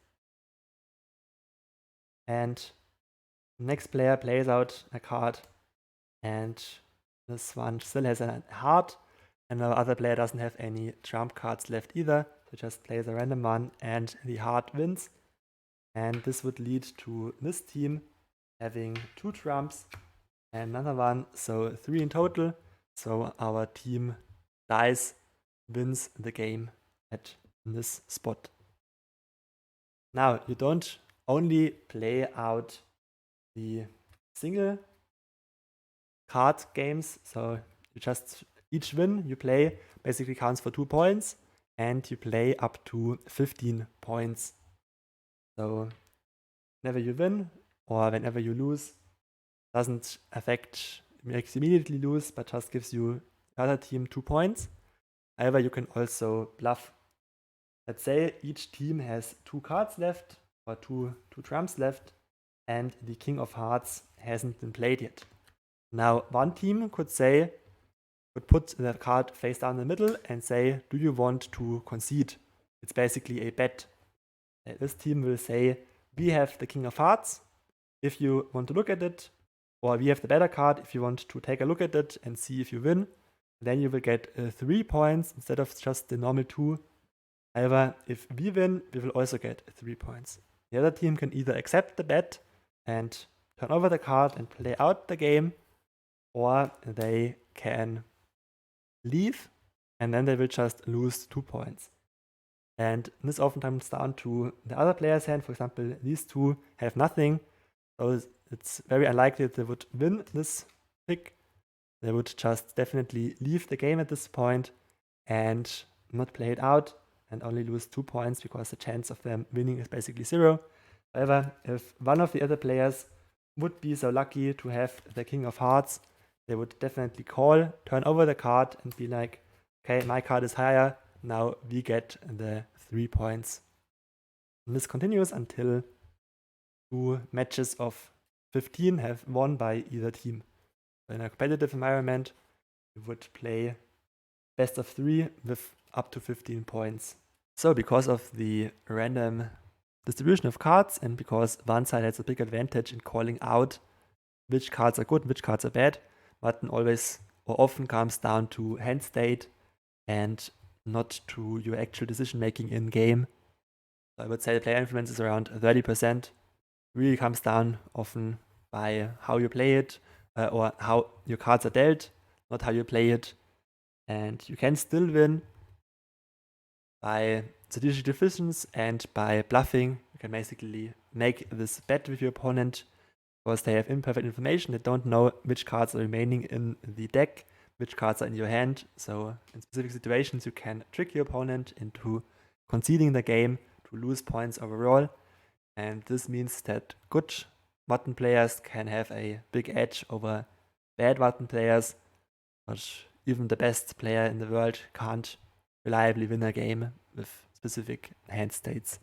And the next player plays out a card, and this one still has a heart, and the other player doesn't have any trump cards left either, so just plays a random one, and the heart wins. And this would lead to this team having 2 trumps and another one, so 3 in total. So our team dice wins the game at this spot. Now, you don't only play out the single card games, so you just each win you play basically counts for 2 points, and you play up to 15 points. So whenever you win or whenever you lose doesn't makes you immediately lose, but just gives you the other team 2 points. However, you can also bluff Let's say each team has 2 cards left, or two trumps left, and the King of Hearts hasn't been played yet. Now, one team could put the card face down in the middle and say, do you want to concede? It's basically a bet. This team will say, we have the King of Hearts, if you want to look at it, or we have the better card if you want to take a look at it and see if you win. Then you will get 3 points instead of just the normal 2. However, if we win, we will also get 3 points. The other team can either accept the bet and turn over the card and play out the game, or they can leave and then they will just lose 2 points. And this often comes down to the other player's hand. For example, these two have nothing, so it's very unlikely that they would win this pick. They would just definitely leave the game at this point and not play it out and only lose 2 points because the chance of them winning is basically 0. However, if one of the other players would be so lucky to have the King of Hearts, they would definitely call, turn over the card and be like, okay, my card is higher, now we get the 3 points. And this continues until 2 matches of 15 have won by either team. So in a competitive environment, you would play best of 3 with up to 15 points. So because of the random distribution of cards and because one side has a big advantage in calling out which cards are good and which cards are bad, Watten always or often comes down to hand state and not to your actual decision making in game. So I would say the player influence is around 30%. Really comes down often by how you play it or how your cards are dealt, not how you play it. And you can still win by strategic decisions and by bluffing. You can basically make this bet with your opponent because they have imperfect information. They don't know which cards are remaining in the deck, which cards are in your hand. So in specific situations, you can trick your opponent into conceding the game to lose points overall. And this means that good Watten players can have a big edge over bad Watten players, but even the best player in the world can't reliably win a game with specific hand states.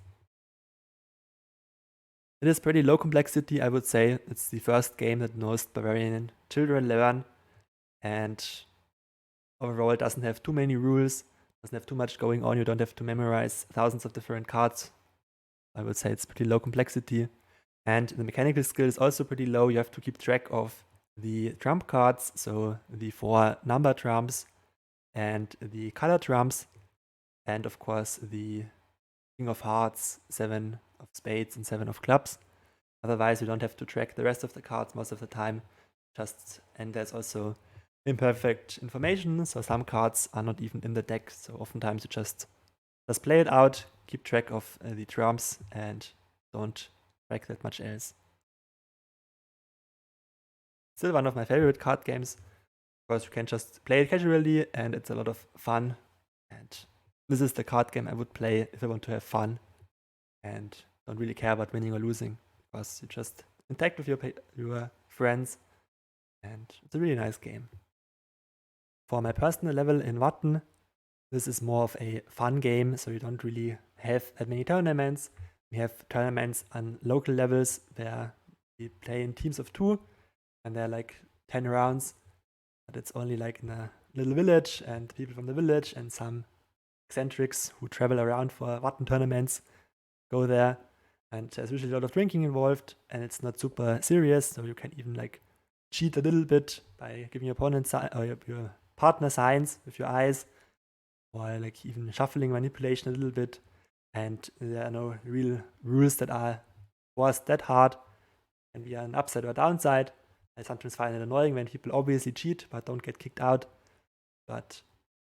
It is pretty low complexity, I would say. It's the first game that most Bavarian children learn, and overall it doesn't have too many rules, doesn't have too much going on. You don't have to memorize thousands of different cards. I would say it's pretty low complexity. And the mechanical skill is also pretty low. You have to keep track of the trump cards, so the 4 number trumps and the color trumps, and of course the King of Hearts, 7 of spades and 7 of clubs. Otherwise, you don't have to track the rest of the cards most of the time. And there's also imperfect information, so some cards are not even in the deck. So oftentimes you just play it out, keep track of the trumps, and don't track that much else. Still one of my favorite card games, because you can just play it casually and it's a lot of fun. And this is the card game I would play if I want to have fun and don't really care about winning or losing, because you just interact with your friends, and it's a really nice game. For my personal level in Watten, this is more of a fun game, so you don't really have that many tournaments. We have tournaments on local levels where we play in teams of 2, and they're like 10 rounds, but it's only like in a little village, and people from the village and some eccentrics who travel around for Watten tournaments go there, and there's usually a lot of drinking involved, and it's not super serious, so you can even like cheat a little bit by giving your opponent or your partner signs with your eyes, or like even shuffling manipulation a little bit. And there are no real rules that are forced that hard, and we are an upside or downside. I sometimes find it annoying when people obviously cheat but don't get kicked out, but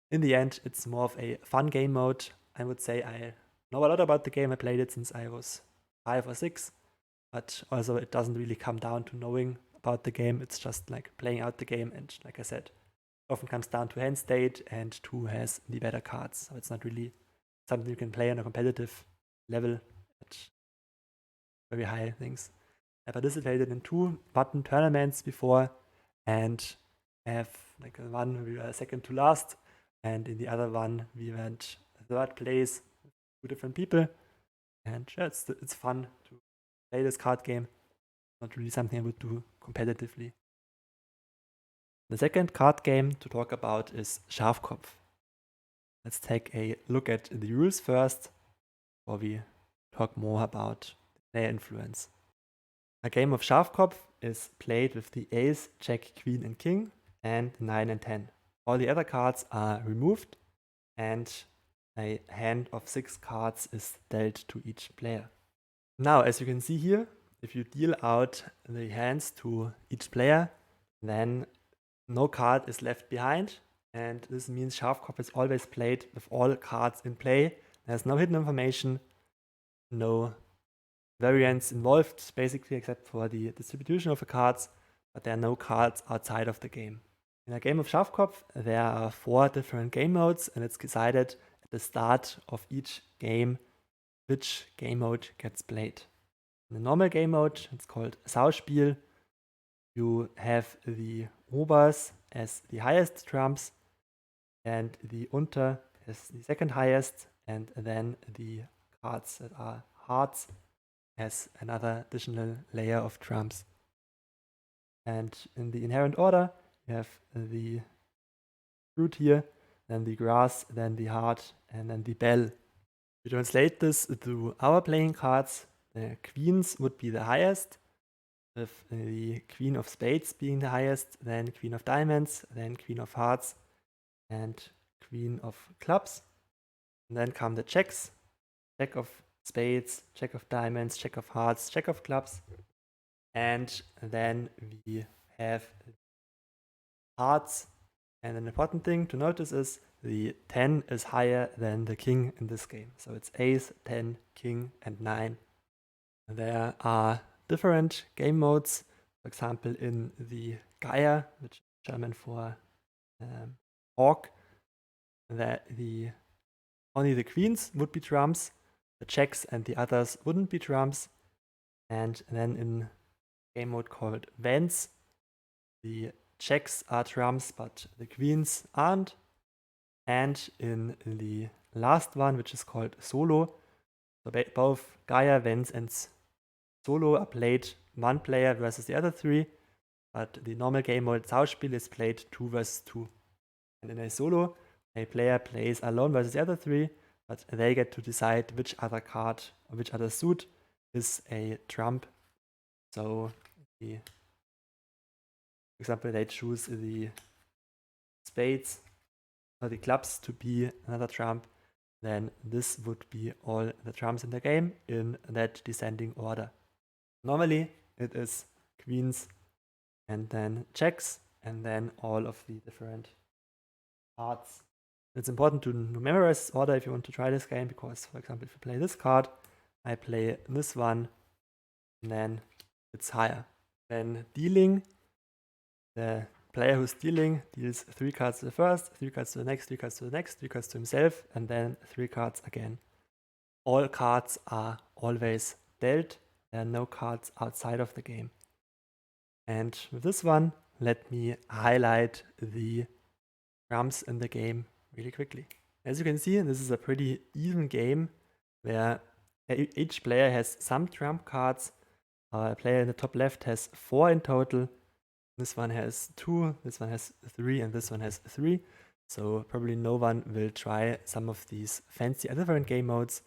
in the end it's more of a fun game mode. I would say I know a lot about the game. I played it since I was 5 or 6, but also it doesn't really come down to knowing about the game. It's just like playing out the game, and like I said, often comes down to hand state and who has the better cards. So it's not really something you can play on a competitive level at very high things. I participated in 2 Watten tournaments before, and have like one we were second to last, and in the other one we went 3rd place, 2 different people. And yeah, it's fun to play this card game. Not really something I would do competitively. The second card game to talk about is Schafkopf. Let's take a look at the rules first, before we talk more about player influence. A game of Schafkopf is played with the ace, jack, queen, and king, and 9 and 10. All the other cards are removed, and a hand of 6 cards is dealt to each player. Now, as you can see here, if you deal out the hands to each player, then no card is left behind, and this means Schafkopf is always played with all cards in play. There's no hidden information, no variants involved, basically, except for the distribution of the cards, but there are no cards outside of the game. In a game of Schafkopf, there are 4 different game modes, and it's decided at the start of each game which game mode gets played. In the normal game mode, it's called Sauspiel. You have the Obers as the highest trumps, and the Unter as the second highest, and then the cards that are hearts as another additional layer of trumps. And in the inherent order, you have the fruit here, then the grass, then the heart, and then the bell. If you translate this to our playing cards, the queens would be the highest, with the queen of spades being the highest, then queen of diamonds, then queen of hearts, and queen of clubs. And then come the jacks, jack of spades, jack of diamonds, jack of hearts, jack of clubs. And then we have hearts. And an important thing to notice is the 10 is higher than the king in this game. So it's ace, 10, king, and 9. There are different game modes. For example, in the Geier, which is German for hawk, that only the queens would be trumps, the jacks and the others wouldn't be trumps. And then in game mode called Vents, the jacks are trumps, but the queens aren't. And in the last one, which is called Solo, so both Gaia, Vents, and Solo are played 1 player versus the other 3, but the normal game mode Sauspiel is played 2 versus 2. And in a Solo, a player plays alone versus the other 3, but they get to decide which other card or which other suit is a trump. So, for example, they choose the spades or the clubs to be another trump, then this would be all the trumps in the game in that descending order. Normally, it is queens and then jacks and then all of the different hearts. It's important to memorize this order if you want to try this game, because, for example, if you play this card, I play this one, and then it's higher. Then dealing, the player who's dealing deals 3 cards to the first, 3 cards to the next, 3 cards to the next, 3 cards to himself, and then 3 cards again. All cards are always dealt. There are no cards outside of the game. And with this one, let me highlight the trumps in the game really quickly. As you can see, this is a pretty even game where each player has some trump cards. A player in the top left has 4 in total. This one has 2, this one has 3, and this one has 3. So probably no one will try some of these fancy different game modes.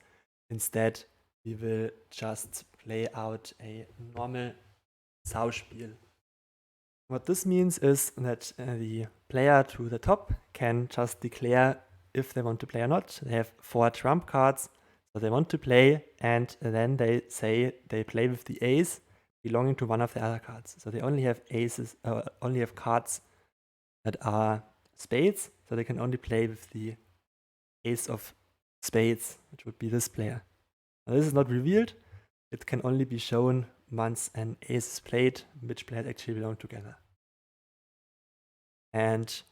Instead, we will just play out a normal Sauspiel. What this means is that the player to the top can just declare if they want to play or not. They have 4 trump cards, so they want to play, and then they say they play with the ace belonging to one of the other cards. So they only have aces, only have cards that are spades, so they can only play with the ace of spades, which would be this player. Now, this is not revealed. It can only be shown once an ace is played, which players actually belong together. And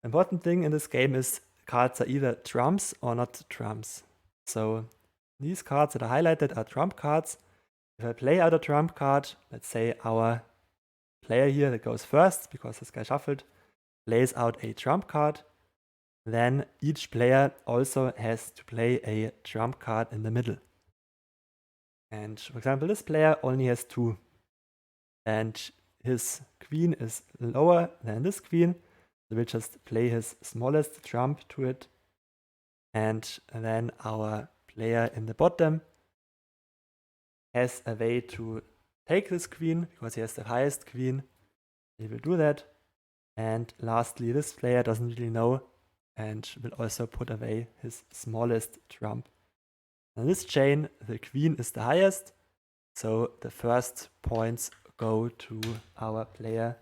important thing in this game is cards are either trumps or not trumps. So these cards that are highlighted are trump cards. If I play out a trump card, let's say our player here that goes first, because this guy shuffled, plays out a trump card, then each player also has to play a trump card in the middle. And for example, this player only has 2, and his queen is lower than this queen, so we'll just play his smallest trump to it, and then our player in the bottom has a way to take this queen because he has the highest queen. He will do that. And lastly, this player doesn't really know and will also put away his smallest trump. In this chain, the queen is the highest, so the first points go to our player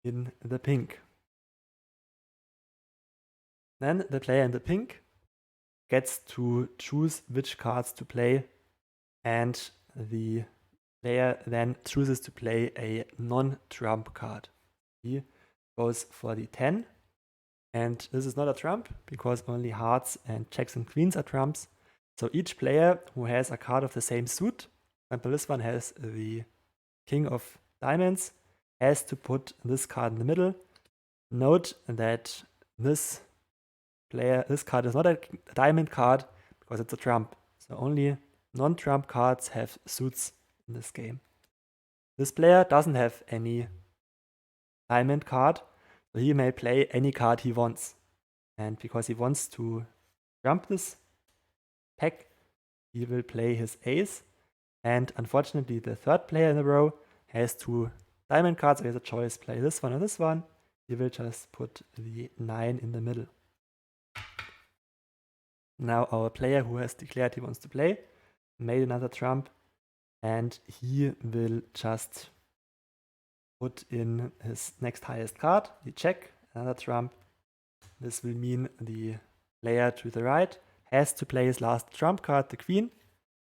in the pink. Then the player in the pink gets to choose which cards to play, and the player then chooses to play a non-trump card. He goes for the 10, and this is not a trump because only hearts and jacks and queens are trumps. So each player who has a card of the same suit, for example this one has the king of diamonds, has to put this card in the middle. Note that this card is not a diamond card because it's a trump. So only non-trump cards have suits in this game. This player doesn't have any diamond card, so he may play any card he wants. And because he wants to trump this pack, he will play his ace. And unfortunately, the third player in a row has 2 diamond cards, so he has a choice, play this one or this one. He will just put the 9 in the middle. Now our player who has declared he wants to play made another trump, and he will just put in his next highest card, the jack, another trump. This will mean the player to the right has to play his last trump card, the queen,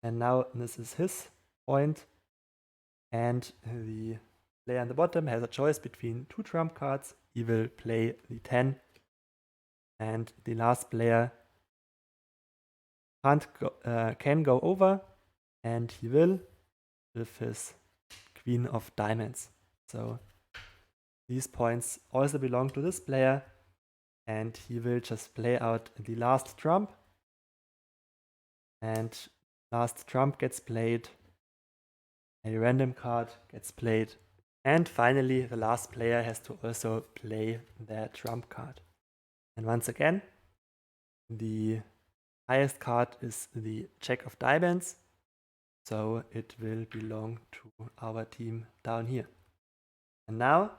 and now this is his point, and the player on the bottom has a choice between 2 trump cards. He will play the 10, and the last player can go over, and he will with his queen of diamonds. So these points also belong to this player, and he will just play out the last trump, and last trump gets played, a random card gets played, and finally the last player has to also play their trump card. And once again, the highest card is the jack of diamonds, so it will belong to our team down here. And now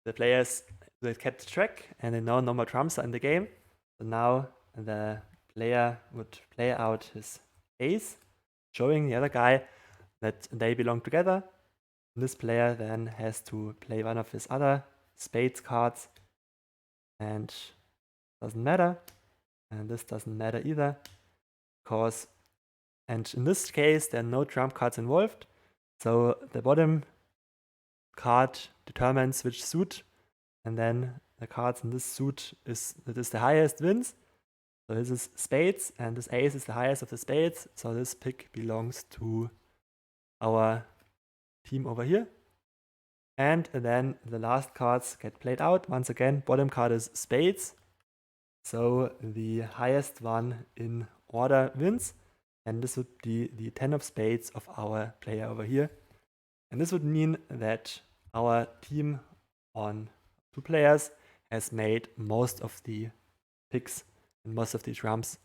the players will kept track, and they know no more trumps are in the game. So now the player would play out his ace, showing the other guy that they belong together. This player then has to play one of his other spades cards, and doesn't matter, and this doesn't matter either, because, and in this case there are no trump cards involved, so the bottom card determines which suit, and then the cards in this suit that is the highest wins. So this is spades, and this ace is the highest of the spades, so this pick belongs to our team over here. And then the last cards get played out. Once again, bottom card is spades, so the highest one in order wins, and this would be the 10 of spades of our player over here. And this would mean that our team on 2 players has made most of the picks and most of the trumps.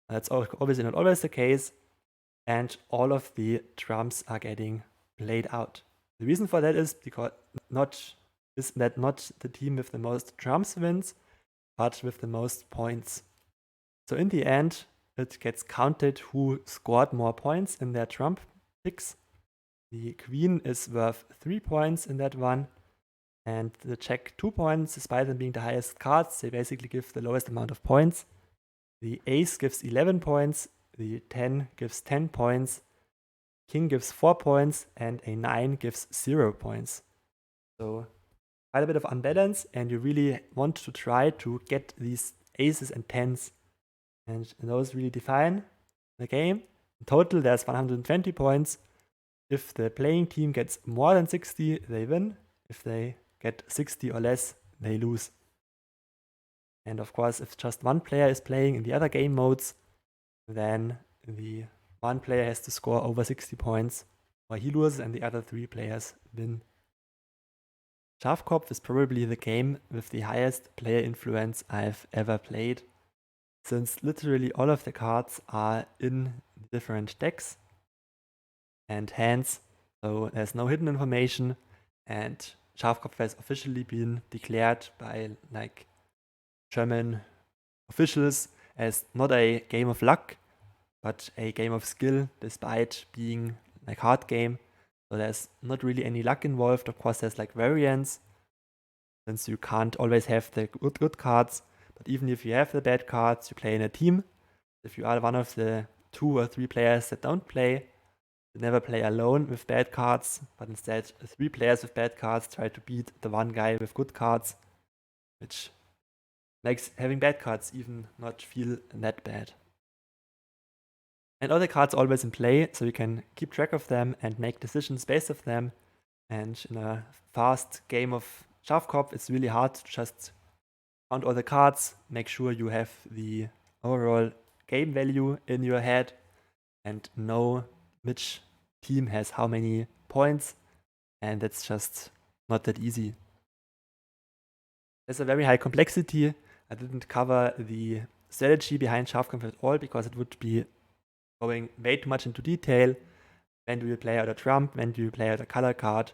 That's obviously not always the case, and all of the trumps are getting played out. The reason for that is because not the team with the most trumps wins, but with the most points. So in the end, it gets counted who scored more points in their trump picks. The queen is worth 3 points in that one, and the jack 2 points, despite them being the highest cards. They basically give the lowest amount of points. The ace gives 11 points, the 10 gives 10 points, king gives 4 points, and a 9 gives 0 points. So quite a bit of unbalance, and you really want to try to get these aces and 10s, and those really define the game. In total, there's 120 points. If the playing team gets more than 60, they win. If they get 60 or less, they lose. And of course, if just one player is playing in the other game modes, then the one player has to score over 60 points, or he loses and the other 3 players win. Schafkopf is probably the game with the highest player influence I've ever played, since literally all of the cards are in different decks and hands, so there's no hidden information, and Schafkopf has officially been declared by like German officials as not a game of luck, but a game of skill, despite being like hard game. So there's not really any luck involved. Of course, there's like variance, since you can't always have the good cards, but even if you have the bad cards, you play in a team. If you are one of the 2 or 3 players that don't play, you never play alone with bad cards, but instead 3 players with bad cards try to beat the one guy with good cards, which makes having bad cards even not feel that bad. And all the cards are always in play, so you can keep track of them and make decisions based off them. And in a fast game of Schafkopf, it's really hard to just count all the cards, make sure you have the overall game value in your head, and know which team has how many points. And that's just not that easy. There's a very high complexity. I didn't cover the strategy behind Schafkopf at all because it would be going way too much into detail. When do you play out a trump? When do you play out a color card?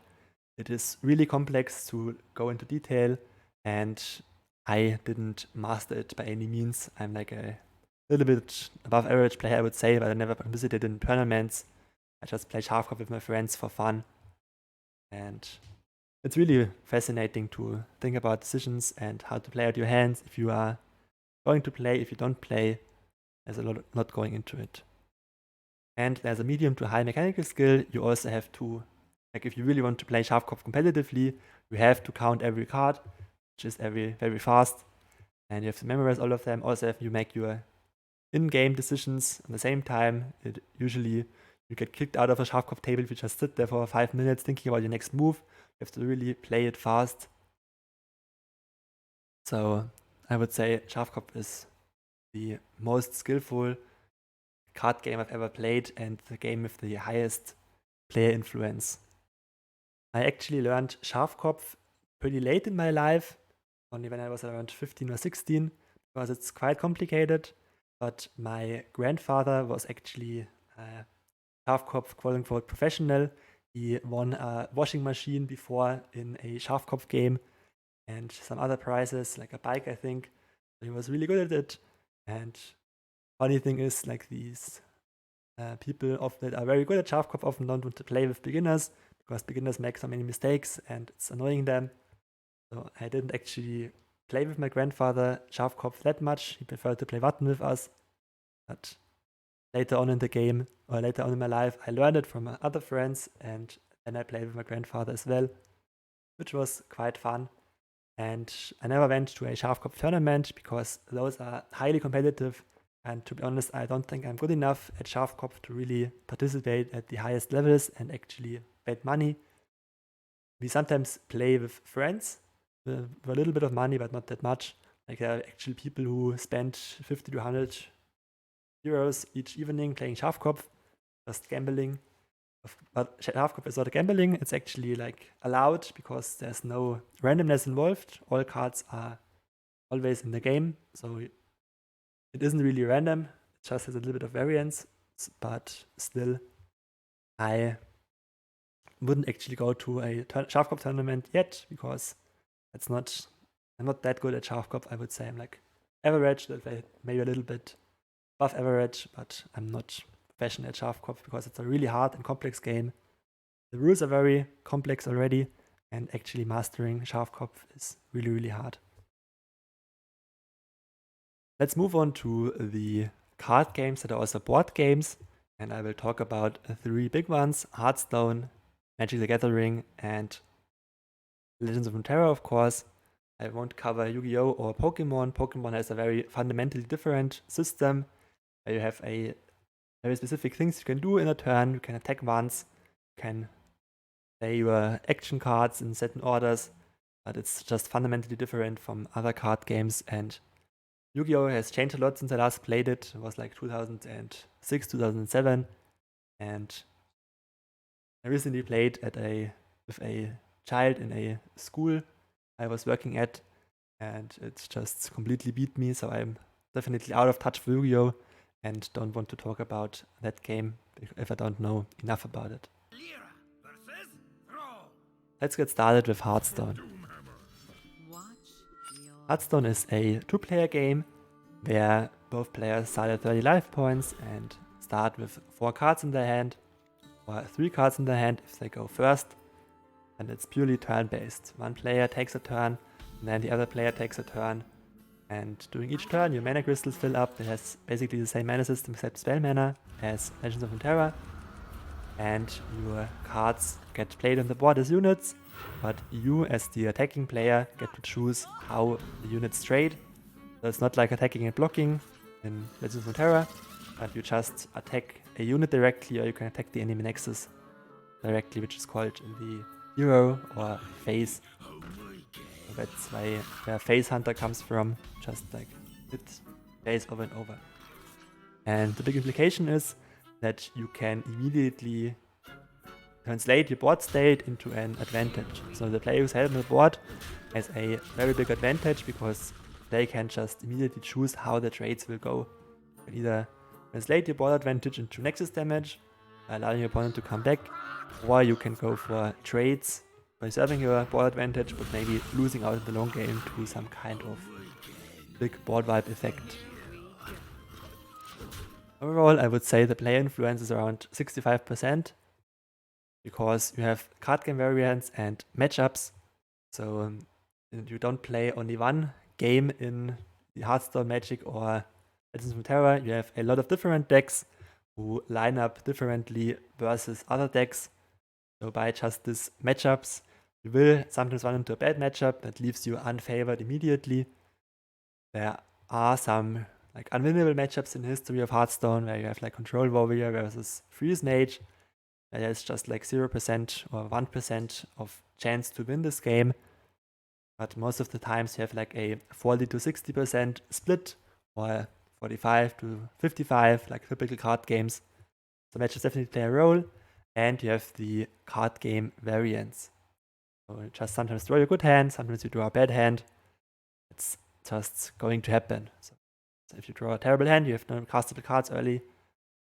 It is really complex to go into detail, and I didn't master it by any means. I'm like a little bit above average player, I would say, but I never participated in tournaments. I just play Schafkopf with my friends for fun. And it's really fascinating to think about decisions and how to play out your hands. If you are going to play, if you don't play, there's a lot going into it. And there's a medium to high mechanical skill. You also have to, like if you really want to play Schafkopf competitively, you have to count every card, which is very fast. And you have to memorize all of them. Also, if you make your in-game decisions at the same time, usually you get kicked out of a Schafkopf table if you just sit there for 5 minutes thinking about your next move. You have to really play it fast. So I would say Schafkopf is the most skillful card game I've ever played and the game with the highest player influence. I actually learned Schafkopf pretty late in my life, only when I was around 15 or 16, because it's quite complicated. But my grandfather was actually a Schafkopf quote-unquote professional. He won a washing machine before in a Schafkopf game and some other prizes, like a bike, I think. So he was really good at it. And funny thing is, like these people that are very good at Schafkopf often don't want to play with beginners because beginners make so many mistakes and it's annoying them. So I didn't actually play with my grandfather Schafkopf that much. He preferred to play Watten with us. But later on in the game, or later on in my life, I learned it from my other friends, and then I played with my grandfather as well, which was quite fun. And I never went to a Schafkopf tournament because those are highly competitive. And to be honest, I don't think I'm good enough at Schafkopf to really participate at the highest levels and actually bet money. We sometimes play with friends with a little bit of money, but not that much. Like there are actually people who spend 50 to 100 euros each evening playing Schafkopf, just gambling. But Schafkopf is not a gambling. It's actually like allowed because there's no randomness involved. All cards are always in the game, so it isn't really random. It just has a little bit of variance, but still, I wouldn't actually go to a Schafkopf tournament yet because I'm not that good at Schafkopf. I would say I'm like average, maybe a little bit above average, but I'm not professional at Schafkopf because it's a really hard and complex game. The rules are very complex already, and actually mastering Schafkopf is really hard. Let's move on to the card games that are also board games, and I will talk about 3 big ones: Hearthstone, Magic the Gathering, and Legends of Runeterra, of course. I won't cover Yu-Gi-Oh! Or Pokemon. Pokemon has a very fundamentally different system where you have a very specific things you can do in a turn. You can attack once, you can play your action cards in certain orders, but it's just fundamentally different from other card games, and Yu-Gi-Oh! Has changed a lot since I last played it. It was like 2006, 2007, and I recently played with a child in a school I was working at, and it just completely beat me, so I'm definitely out of touch with Yu-Gi-Oh! And don't want to talk about that game if I don't know enough about it. Let's get started with Hearthstone. Hearthstone is a two-player game where both players start at 30 life points and start with 4 cards in their hand, or 3 cards in their hand if they go first, and it's purely turn-based. One player takes a turn, and then the other player takes a turn, and during each turn your mana crystals fill up. It has basically the same mana system except spell mana as Legends of Runeterra, and your cards get played on the board as units, but you as the attacking player get to choose how the units trade. So it's not like attacking and blocking in Legends of Runeterra, but you just attack a unit directly, or you can attack the enemy nexus directly, which is called the hero or phase. So that's where phase hunter comes from, just like hit phase over and over. And the big implication is that you can immediately translate your board state into an advantage. So the player who's ahead on the board has a very big advantage because they can just immediately choose how the trades will go. You can either translate your board advantage into nexus damage, allowing your opponent to come back, or you can go for trades by serving your board advantage but maybe losing out in the long game to some kind of big board wipe effect. Overall, I would say the player influence is around 65%, because you have card game variants and matchups. So you don't play only one game in the Hearthstone, Magic, or Legends of Runeterra. You have a lot of different decks who line up differently versus other decks. So by just these matchups, you will sometimes run into a bad matchup that leaves you unfavored immediately. There are some like unwinnable matchups in the history of Hearthstone where you have like Control Warrior versus Freeze Mage. There's just like 0% or 1% of chance to win this game. But most of the times you have like a 40 to 60% split, or 45 to 55, like typical card games. So matches definitely play a role. And you have the card game variants. So you just sometimes draw a good hand, sometimes you draw a bad hand. It's just going to happen. So if you draw a terrible hand, you have no castable cards early,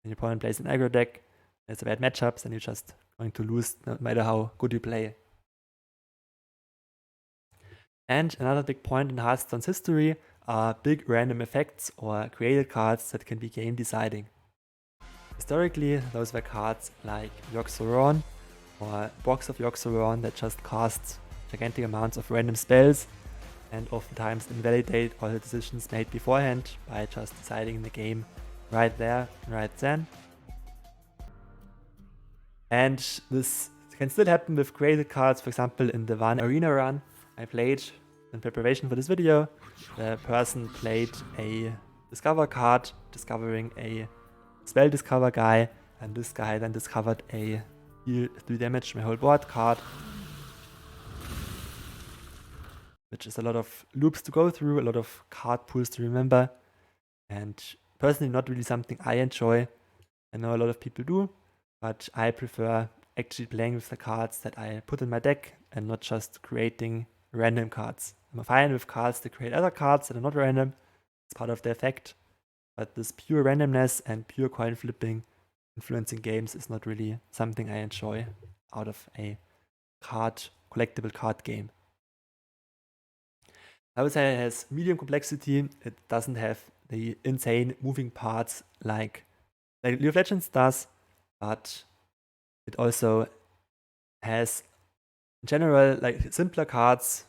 and your opponent plays an aggro deck, it's a bad matchups, then you're just going to lose no matter how good you play. And another big point in Hearthstone's history are big random effects or created cards that can be game deciding. Historically, those were cards like Yogg-Saron or Box of Yogg-Saron that just cast gigantic amounts of random spells and oftentimes invalidate all the decisions made beforehand by just deciding the game right there, right then. And this can still happen with created cards. For example, in the one arena run I played in preparation for this video, the person played a discover card, discovering a spell discover guy, and this guy then discovered a deal 3 damage to my whole board card, which is a lot of loops to go through, a lot of card pools to remember, and personally not really something I enjoy. I know a lot of people do, but I prefer actually playing with the cards that I put in my deck and not just creating random cards. I'm fine with cards that create other cards that are not random. It's part of the effect. But this pure randomness and pure coin flipping influencing games is not really something I enjoy out of a collectible card game. I would say it has medium complexity. It doesn't have the insane moving parts like League of Legends does, but it also has in general like simpler cards.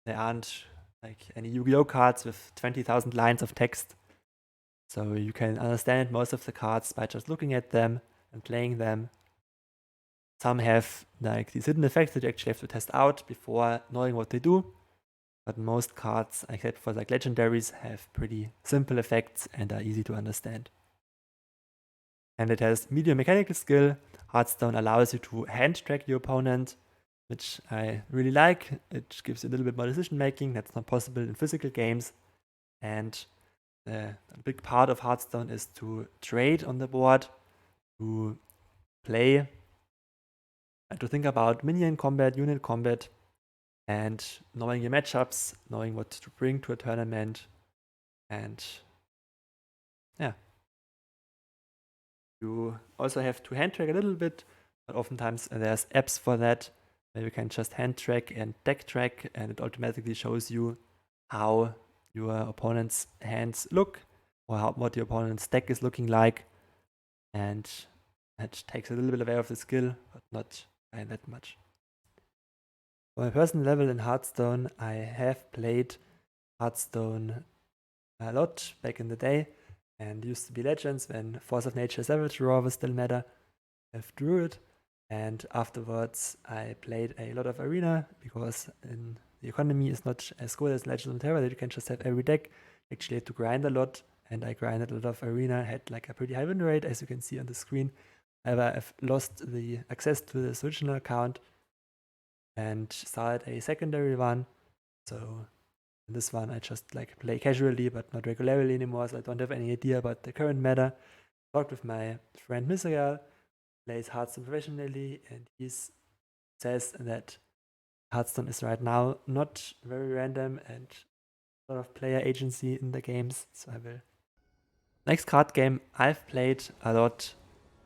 There aren't like any Yu-Gi-Oh cards with 20,000 lines of text, so you can understand most of the cards by just looking at them and playing them. Some have like these hidden effects that you actually have to test out before knowing what they do, but most cards, except for like legendaries, have pretty simple effects and are easy to understand. And it has medium mechanical skill. Hearthstone allows you to hand track your opponent, which I really like. It gives you a little bit more decision making. That's not possible in physical games. And a big part of Hearthstone is to trade on the board, to play, and to think about minion combat, unit combat, and knowing your matchups, knowing what to bring to a tournament, and yeah. You also have to hand track a little bit, but oftentimes there's apps for that where you can just hand track and deck track, and it automatically shows you how your opponent's hands look or what your opponent's deck is looking like, and that takes a little bit away of the skill, but not by that much. For my personal level in Hearthstone, I have played Hearthstone a lot back in the day, and used to be Legends when Force of Nature Savage Draw was still meta. I've Druid, and afterwards I played a lot of Arena because the economy is not as good as Legends of Runeterra that you can just have every deck. Actually, I had to grind a lot, and I grinded a lot of Arena, had like a pretty high win rate, as you can see on the screen. However, I've lost the access to this original account and started a secondary one. So in this one, I just like play casually, but not regularly anymore, so I don't have any idea about the current meta. Talked with my friend Misael, plays Hearthstone professionally, and he says that Hearthstone is right now not very random and a lot of player agency in the games, so I will. Next card game I've played a lot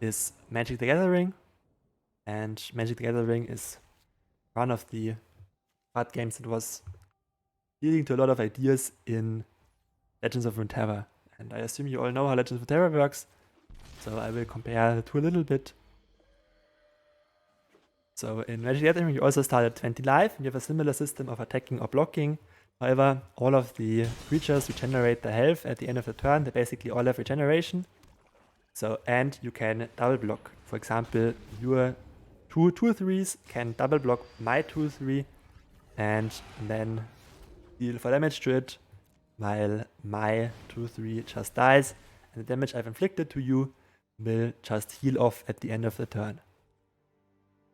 is Magic the Gathering, and Magic the Gathering is one of the card games that was leading to a lot of ideas in Legends of Runeterra. And I assume you all know how Legends of Runeterra works, so I will compare the two a little bit. So in Magic the Gathering, you also start at 20 life, and you have a similar system of attacking or blocking. However, all of the creatures regenerate their health at the end of the turn. They basically all have regeneration. So, and you can double block. For example, your 2/3s can double block my 2/3 and then deal 4 damage to it, while my 2/3 just dies, and the damage I've inflicted to you will just heal off at the end of the turn.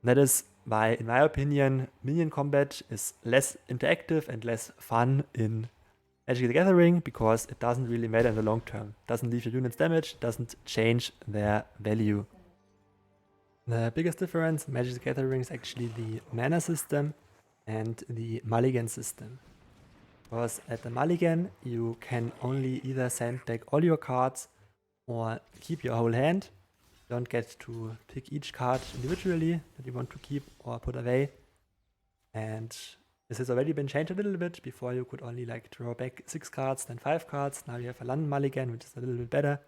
That is why, in my opinion, minion combat is less interactive and less fun in Magic the Gathering, because it doesn't really matter in the long term. It doesn't leave your units damaged, it doesn't change their value. The biggest difference in Magic the Gathering is actually the mana system and the mulligan system. Because at the mulligan, you can only either sand deck all your cards or keep your whole hand. You don't get to pick each card individually that you want to keep or put away. And this has already been changed a little bit. Before you could only like draw back 6 cards, then 5 cards. Now you have a London mulligan, which is a little bit better,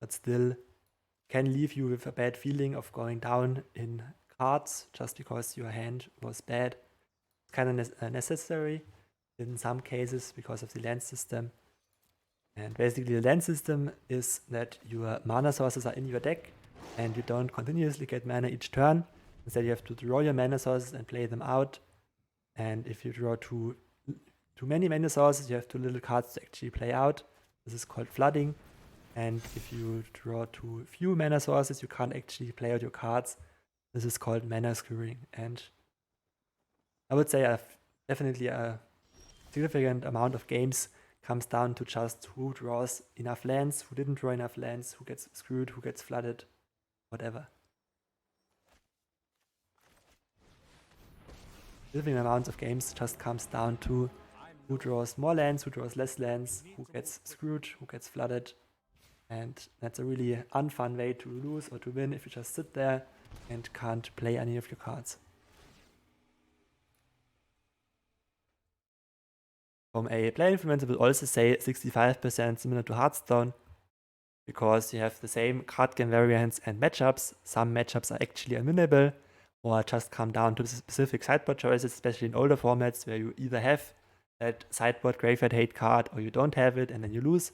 but still can leave you with a bad feeling of going down in cards just because your hand was bad. It's kind of necessary in some cases because of the land system. And basically the land system is that your mana sources are in your deck and you don't continuously get mana each turn. Instead you have to draw your mana sources and play them out. And if you draw too many mana sources, you have too little cards to actually play out. This is called flooding. And if you draw too few mana sources, you can't actually play out your cards. This is called mana skewering. And I would say definitely a significant amount of games comes down to just who draws enough lands, who didn't draw enough lands, who gets screwed, who gets flooded, whatever. Significant amounts of games just comes down to who draws more lands, who draws less lands, who gets screwed, who gets flooded. And that's a really unfun way to lose or to win if you just sit there and can't play any of your cards. From a player influencer, I would also say 65% similar to Hearthstone, because you have the same card game variants and matchups. Some matchups are actually unwinnable or just come down to specific sideboard choices, especially in older formats where you either have that sideboard graveyard hate card or you don't have it and then you lose.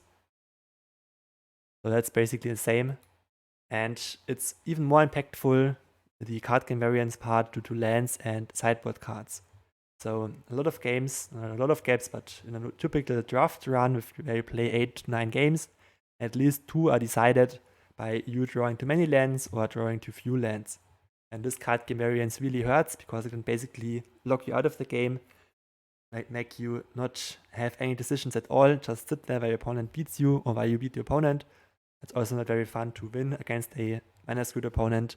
So that's basically the same. And it's even more impactful, the card game variants part, due to lands and sideboard cards. So a lot of games, not a lot of games, but in a typical draft run where you play 8 to 9 games, at least 2 are decided by you drawing too many lands or drawing too few lands. And this card game variance really hurts because it can basically lock you out of the game make you not have any decisions at all, just sit there while your opponent beats you or while you beat your opponent. It's also not very fun to win against a mana-screwed opponent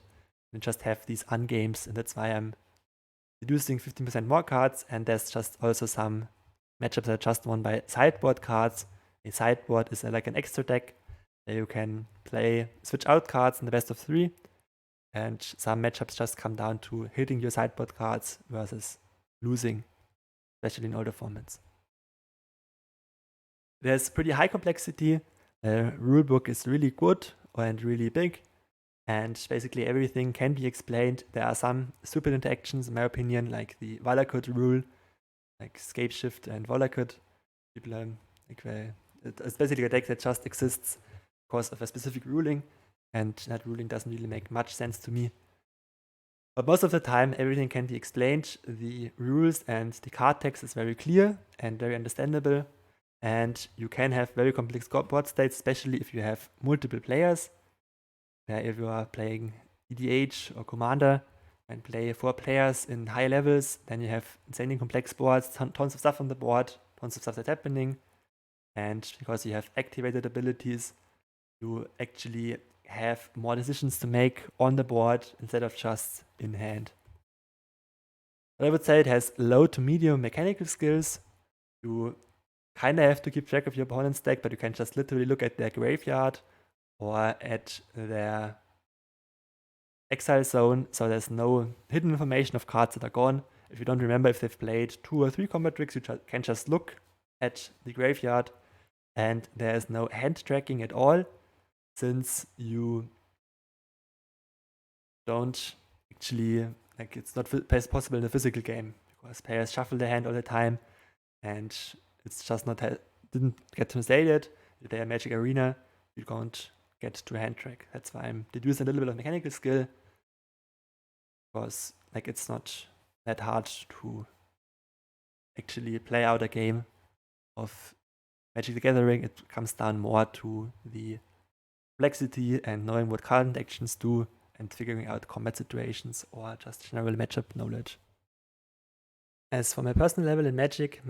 and just have these ungames, and that's why I'm reducing 15% more cards, and there's just also some matchups that are just won by sideboard cards. A sideboard is like an extra deck where you can switch out cards in the best of 3, and some matchups just come down to hitting your sideboard cards versus losing, especially in older formats. There's pretty high complexity. The rulebook is really good and really big, and basically everything can be explained. There are some stupid interactions, in my opinion, like the Valakut rule, like Scapeshift and Valakut. People it's basically a deck that just exists because of a specific ruling, and that ruling doesn't really make much sense to me. But most of the time, everything can be explained. The rules and the card text is very clear and very understandable, and you can have very complex board states, especially if you have multiple players. If you are playing EDH or Commander and play 4 players in high levels, then you have insanely complex boards, tons of stuff on the board, tons of stuff that's happening. And because you have activated abilities, you actually have more decisions to make on the board instead of just in hand. But I would say it has low to medium mechanical skills. You kind of have to keep track of your opponent's deck, but you can just literally look at their graveyard or at their exile zone, so there's no hidden information of cards that are gone. If you don't remember if they've played 2 or 3 combat tricks, you can just look at the graveyard, and there is no hand tracking at all, since you don't actually, it's not possible in a physical game, because players shuffle their hand all the time, and it's just didn't get translated. If they are Magic Arena, you don't get to hand track. That's why I'm deducing a little bit of mechanical skill, because it's not that hard to actually play out a game of Magic the Gathering. It comes down more to the complexity and knowing what card actions do and figuring out combat situations or just general matchup knowledge. As for my personal level in Magic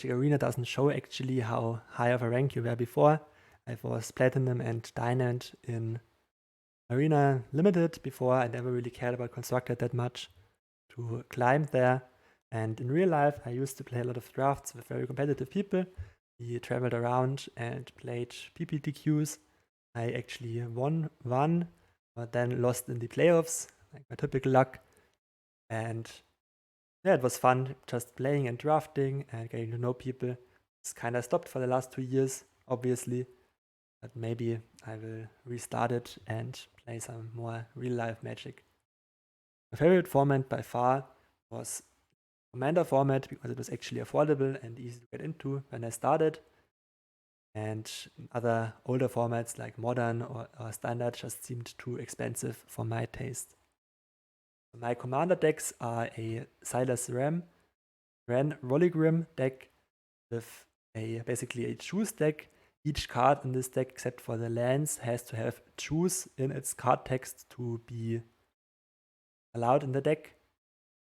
Arena doesn't show actually how high of a rank you were before. I was Platinum and Diamond in Arena Limited before. I never really cared about Constructed that much to climb there. And in real life, I used to play a lot of drafts with very competitive people. We traveled around and played PPTQs. I actually won one, but then lost in the playoffs, like my typical luck. And yeah, it was fun just playing and drafting and getting to know people. It's kind of stopped for the last 2 years, obviously, but maybe I will restart it and play some more real-life Magic. My favorite format by far was Commander format, because it was actually affordable and easy to get into when I started. And other older formats like Modern or Standard just seemed too expensive for my taste. My Commander decks are a Silas Ren Rolligrim deck with basically a choose deck. Each card in this deck, except for the lands, has to have choose in its card text to be allowed in the deck.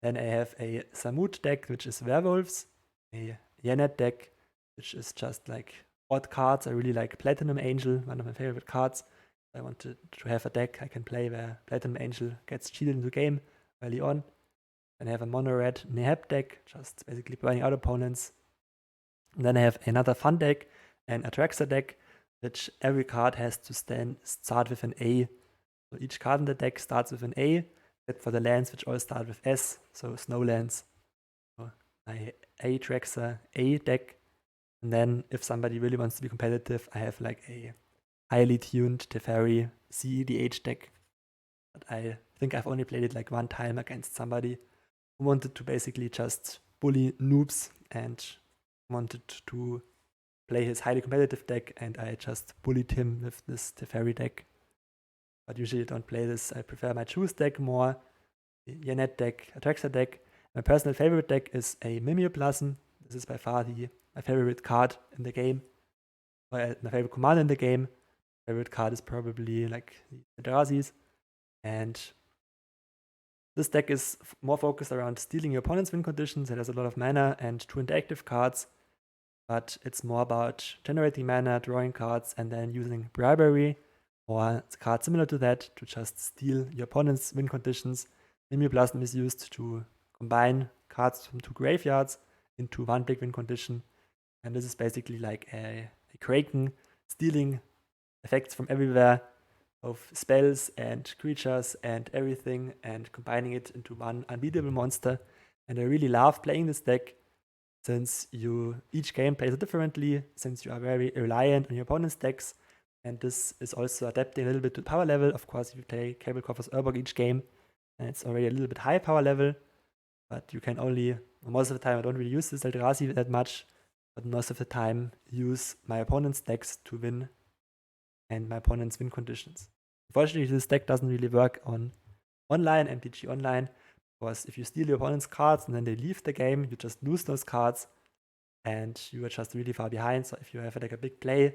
Then I have a Samut deck, which is werewolves, a Yanet deck, which is just like odd cards. I really like Platinum Angel, one of my favorite cards. I wanted to have a deck I can play where Platinum Angel gets cheated into game early on. Then I have a mono-red Neheb deck, just basically burning out opponents. And then I have another fun deck, an Atraxa deck, which every card has to start with an A. So each card in the deck starts with an A, except for the lands, which all start with S, so Snowlands. So my Atraxa A deck. And then if somebody really wants to be competitive, I have like a highly tuned Teferi CEDH deck. But I think I've only played it like one time against somebody who wanted to basically just bully noobs and wanted to play his highly competitive deck, and I just bullied him with this Teferi deck. But usually I don't play this. I prefer my choose deck more, the Yanet deck, Atraxa deck. My personal favorite deck is a Mimeoplasm. This is by far my favorite card in the game. My favorite commander in the game. My favorite card is probably like the Eldrazi's. And This deck is more focused around stealing your opponent's win conditions. It has a lot of mana and 2 interactive cards, but it's more about generating mana, drawing cards, and then using bribery or cards similar to that to just steal your opponent's win conditions. Mimeoplasm is used to combine cards from 2 graveyards into 1 big win condition, and this is basically like a Kraken stealing effects from everywhere, of spells and creatures and everything, and combining it into one unbeatable monster. And I really love playing this deck since each game plays it differently, since you are very reliant on your opponent's decks, and this is also adapting a little bit to power level. Of course, if you play Cablecopper's Urborg each game, and it's already a little bit high power level, but you can only, most of the time I don't really use this Eldrazi that much, but most of the time use my opponent's decks to win and my opponent's win conditions. Unfortunately, this deck doesn't really work on online, MTG Online, because if you steal your opponent's cards and then they leave the game, you just lose those cards and you are just really far behind. So if you have like a big play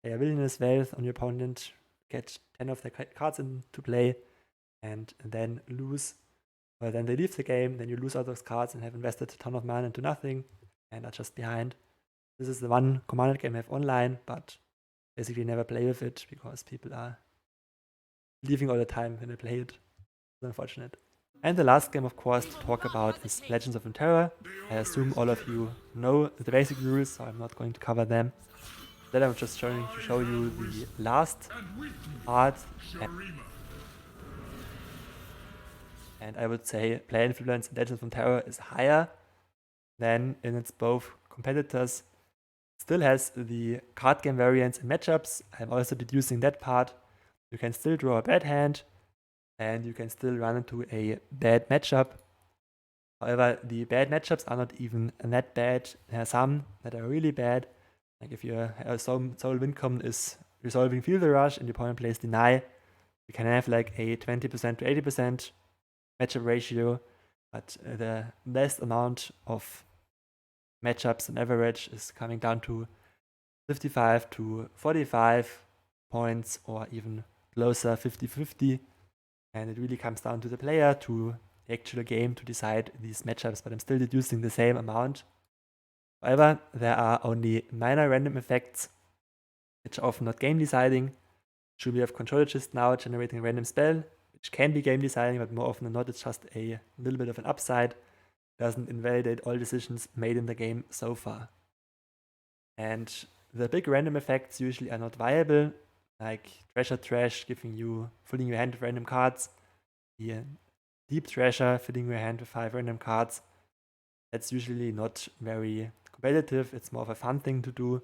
a Wilderness Wealth on your opponent, get 10 of their cards into play and then lose, or then they leave the game, then you lose all those cards and have invested a ton of mana into nothing and are just behind. This is the one Commander game I have online, but basically never play with it because people are leaving all the time when they play it. It's unfortunate. And the last game, of course, to talk about is Legends of Runeterra. I assume all of you know the basic rules, so I'm not going to cover them. Then I'm just trying to show you the last part. And I would say player influence in Legends of Runeterra is higher than in its both competitors. Still has the card game variants and matchups. I'm also deducing that part. You can still draw a bad hand, and you can still run into a bad matchup. However, the bad matchups are not even that bad. There are some that are really bad. Like if your Soul Windcom is resolving Field Rush and your opponent plays Deny, you can have like a 20% to 80% matchup ratio, but the best amount of matchups on average is coming down to 55 to 45 points, or even closer 50-50. And it really comes down to the player, to the actual game, to decide these matchups, but I'm still deducing the same amount. However, there are only minor random effects, which are often not game deciding. Should we have Contrologist now generating a random spell, which can be game deciding, but more often than not, it's just a little bit of an upside. Doesn't invalidate all decisions made in the game so far. And the big random effects usually are not viable, like Treasure Trash filling your hand with random cards, the Deep Treasure filling your hand with 5 random cards. That's usually not very competitive. It's more of a fun thing to do.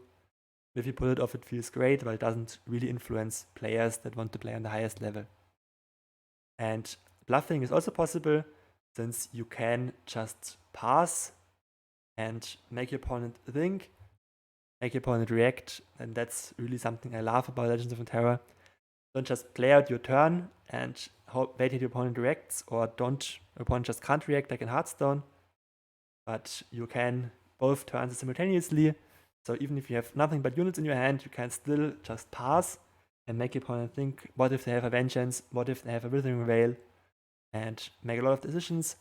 If you pull it off, it feels great, but it doesn't really influence players that want to play on the highest level. And bluffing is also possible, since you can just pass and make your opponent think, make your opponent react, and that's really something I love about Legends of Runeterra. Don't just play out your turn and wait till your opponent reacts, or your opponent just can't react like in Hearthstone, but you can both turns simultaneously. So even if you have nothing but units in your hand, you can still just pass and make your opponent think, what if they have a Vengeance, what if they have a Withering Veil, and make a lot of decisions.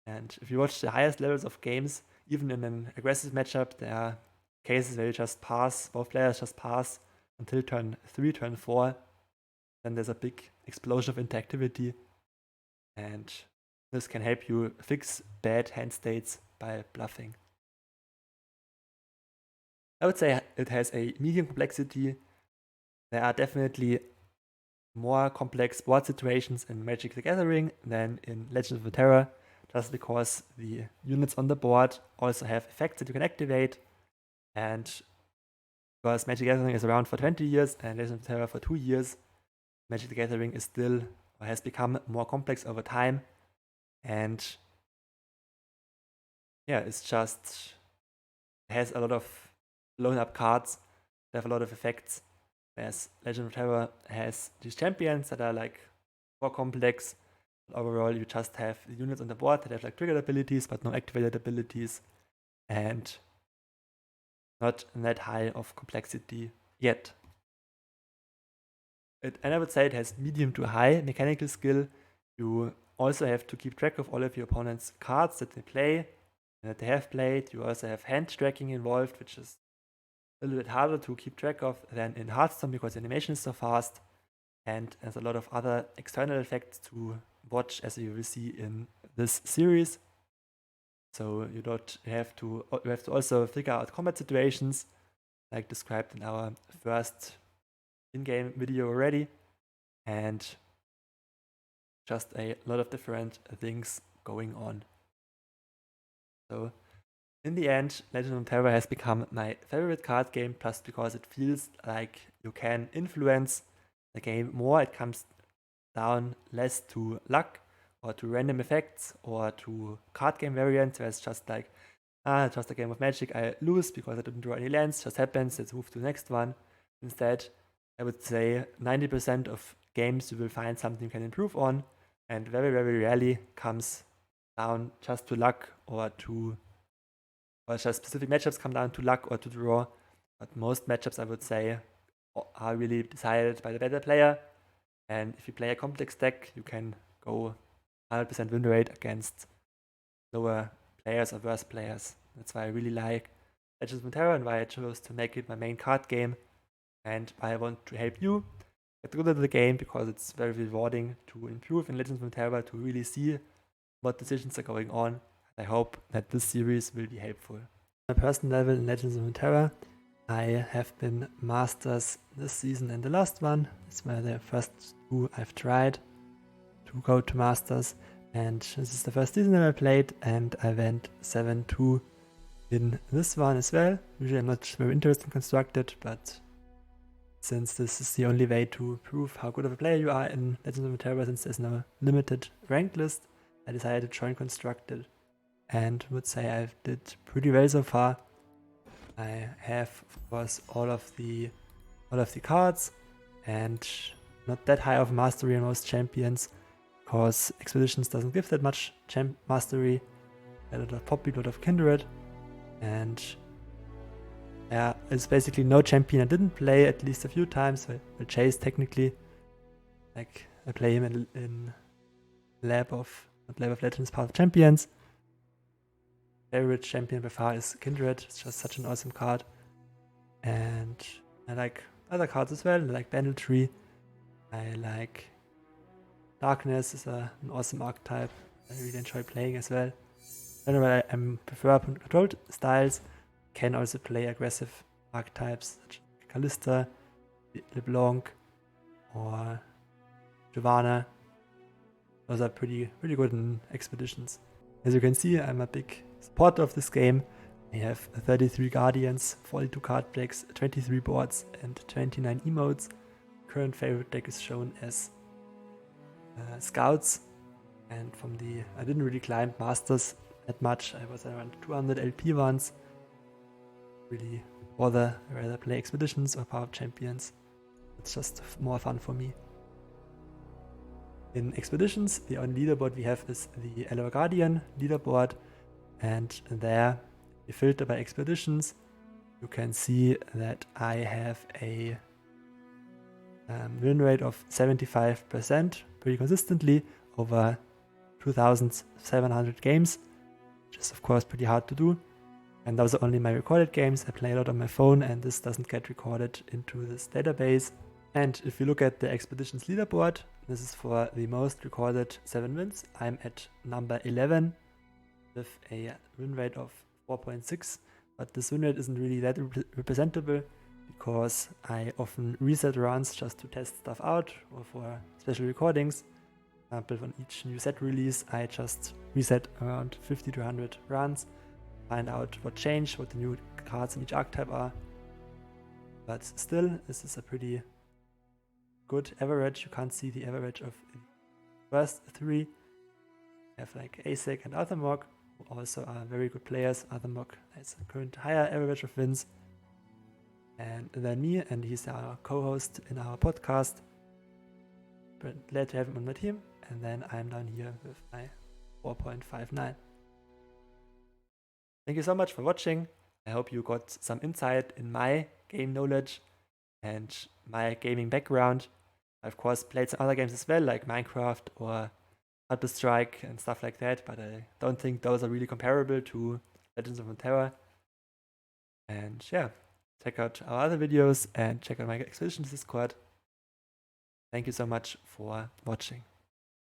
And if you watch the highest levels of games, even in an aggressive matchup, there are cases where you just pass, both players just pass until turn 3, turn 4. Then there's a big explosion of interactivity, and this can help you fix bad hand states by bluffing. I would say it has a medium complexity. There are definitely more complex board situations in Magic the Gathering than in Legends of Runeterra, just because the units on the board also have effects that you can activate, and because Magic the Gathering is around for 20 years and Legends of Runeterra for 2 years, Magic the Gathering is still, or has become more complex over time, and yeah, it has a lot of blown up cards that have a lot of effects, whereas Legend of Terror has these champions that are like more complex. Overall, you just have the units on the board that have like triggered abilities but no activated abilities, and not that high of complexity yet. And I would say it has medium to high mechanical skill. You also have to keep track of all of your opponent's cards that they play and that they have played. You also have hand tracking involved, which is a little bit harder to keep track of than in Hearthstone because animation is so fast. And there's a lot of other external effects to watch, as you will see in this series. So you have to also figure out combat situations, like described in our first in-game video already, and just a lot of different things going on. So in the end, Legends of Runeterra has become my favorite card game, just because it feels like you can influence the game more. It comes down less to luck or to random effects or to card game variants, where it's just like, just a game of Magic, I lose because I didn't draw any lands, just happens, let's move to the next one. Instead, I would say 90% of games you will find something you can improve on, and very, very rarely comes down just to luck or just specific matchups come down to luck or to draw. But most matchups, I would say, are really decided by the better player. And if you play a complex deck, you can go 100% win rate against lower players or worse players. That's why I really like Legends of Runeterra and why I chose to make it my main card game, and why I want to help you get good at the game, because it's very rewarding to improve in Legends of Runeterra, to really see what decisions are going on. I hope that this series will be helpful. On a personal level in Legends of Runeterra, I have been Masters this season and the last one. These were the first two I've tried to go to Masters, and this is the first season that I played, and I went 7-2 in this one as well. Usually I'm not very interested in Constructed, but since this is the only way to prove how good of a player you are in Legends of Runeterra, since there's no limited ranked list, I decided to join Constructed, and would say I did pretty well so far. I have, of course, all of the cards, and not that high of mastery on most champions, because Expeditions doesn't give that much mastery. A lot of Poppy, a lot of Kindred, and yeah, it's basically no champion I didn't play at least a few times. I Chase technically, like I play him in Lab of Legends, Path of Champions. Favorite champion by far is Kindred. It's just such an awesome card. And I like other cards as well. I like Banditry. I like Darkness is an awesome archetype. I really enjoy playing as well. Generally, I prefer controlled styles. Can also play aggressive archetypes such as Kalista, LeBlanc, or Giovanna. Those are pretty good in Expeditions. As you can see, I'm a big supporter of this game. I have 33 Guardians, 42 card decks, 23 boards, and 29 emotes. Current favorite deck is shown as Scouts, and I didn't really climb Masters that much. I was around 200 LP once. Really rather play Expeditions or Power of Champions. It's just more fun for me. In Expeditions, the only leaderboard we have is the Elder Guardian leaderboard, and there, if you filter by Expeditions, you can see that I have a win rate of 75% pretty consistently over 2,700 games, which is of course pretty hard to do. And those are only my recorded games. I play a lot on my phone, and this doesn't get recorded into this database. And if you look at the Expeditions leaderboard, this is for the most recorded 7 wins. I'm at number 11 with a win rate of 4.6, but this win rate isn't really that representable, because I often reset runs just to test stuff out or for special recordings. For example, on each new set release, I just reset around 50 to 100 runs, find out what changed, what the new cards in each archetype are. But still, this is a pretty good average. You can't see the average of the first 3. I have like Asek and Athamok, who also are very good players. Athamok has a current higher average of wins than me, and he's our co-host in our podcast. But glad to have him on my team. And then I'm down here with my 4.59. Thank you so much for watching. I hope you got some insight in my game knowledge and my gaming background. I of course played some other games as well, like Minecraft or how to strike and stuff like that, but I don't think those are really comparable to Legends of Runeterra. And yeah, check out our other videos and check out my Expeditions Discord. Thank you so much for watching.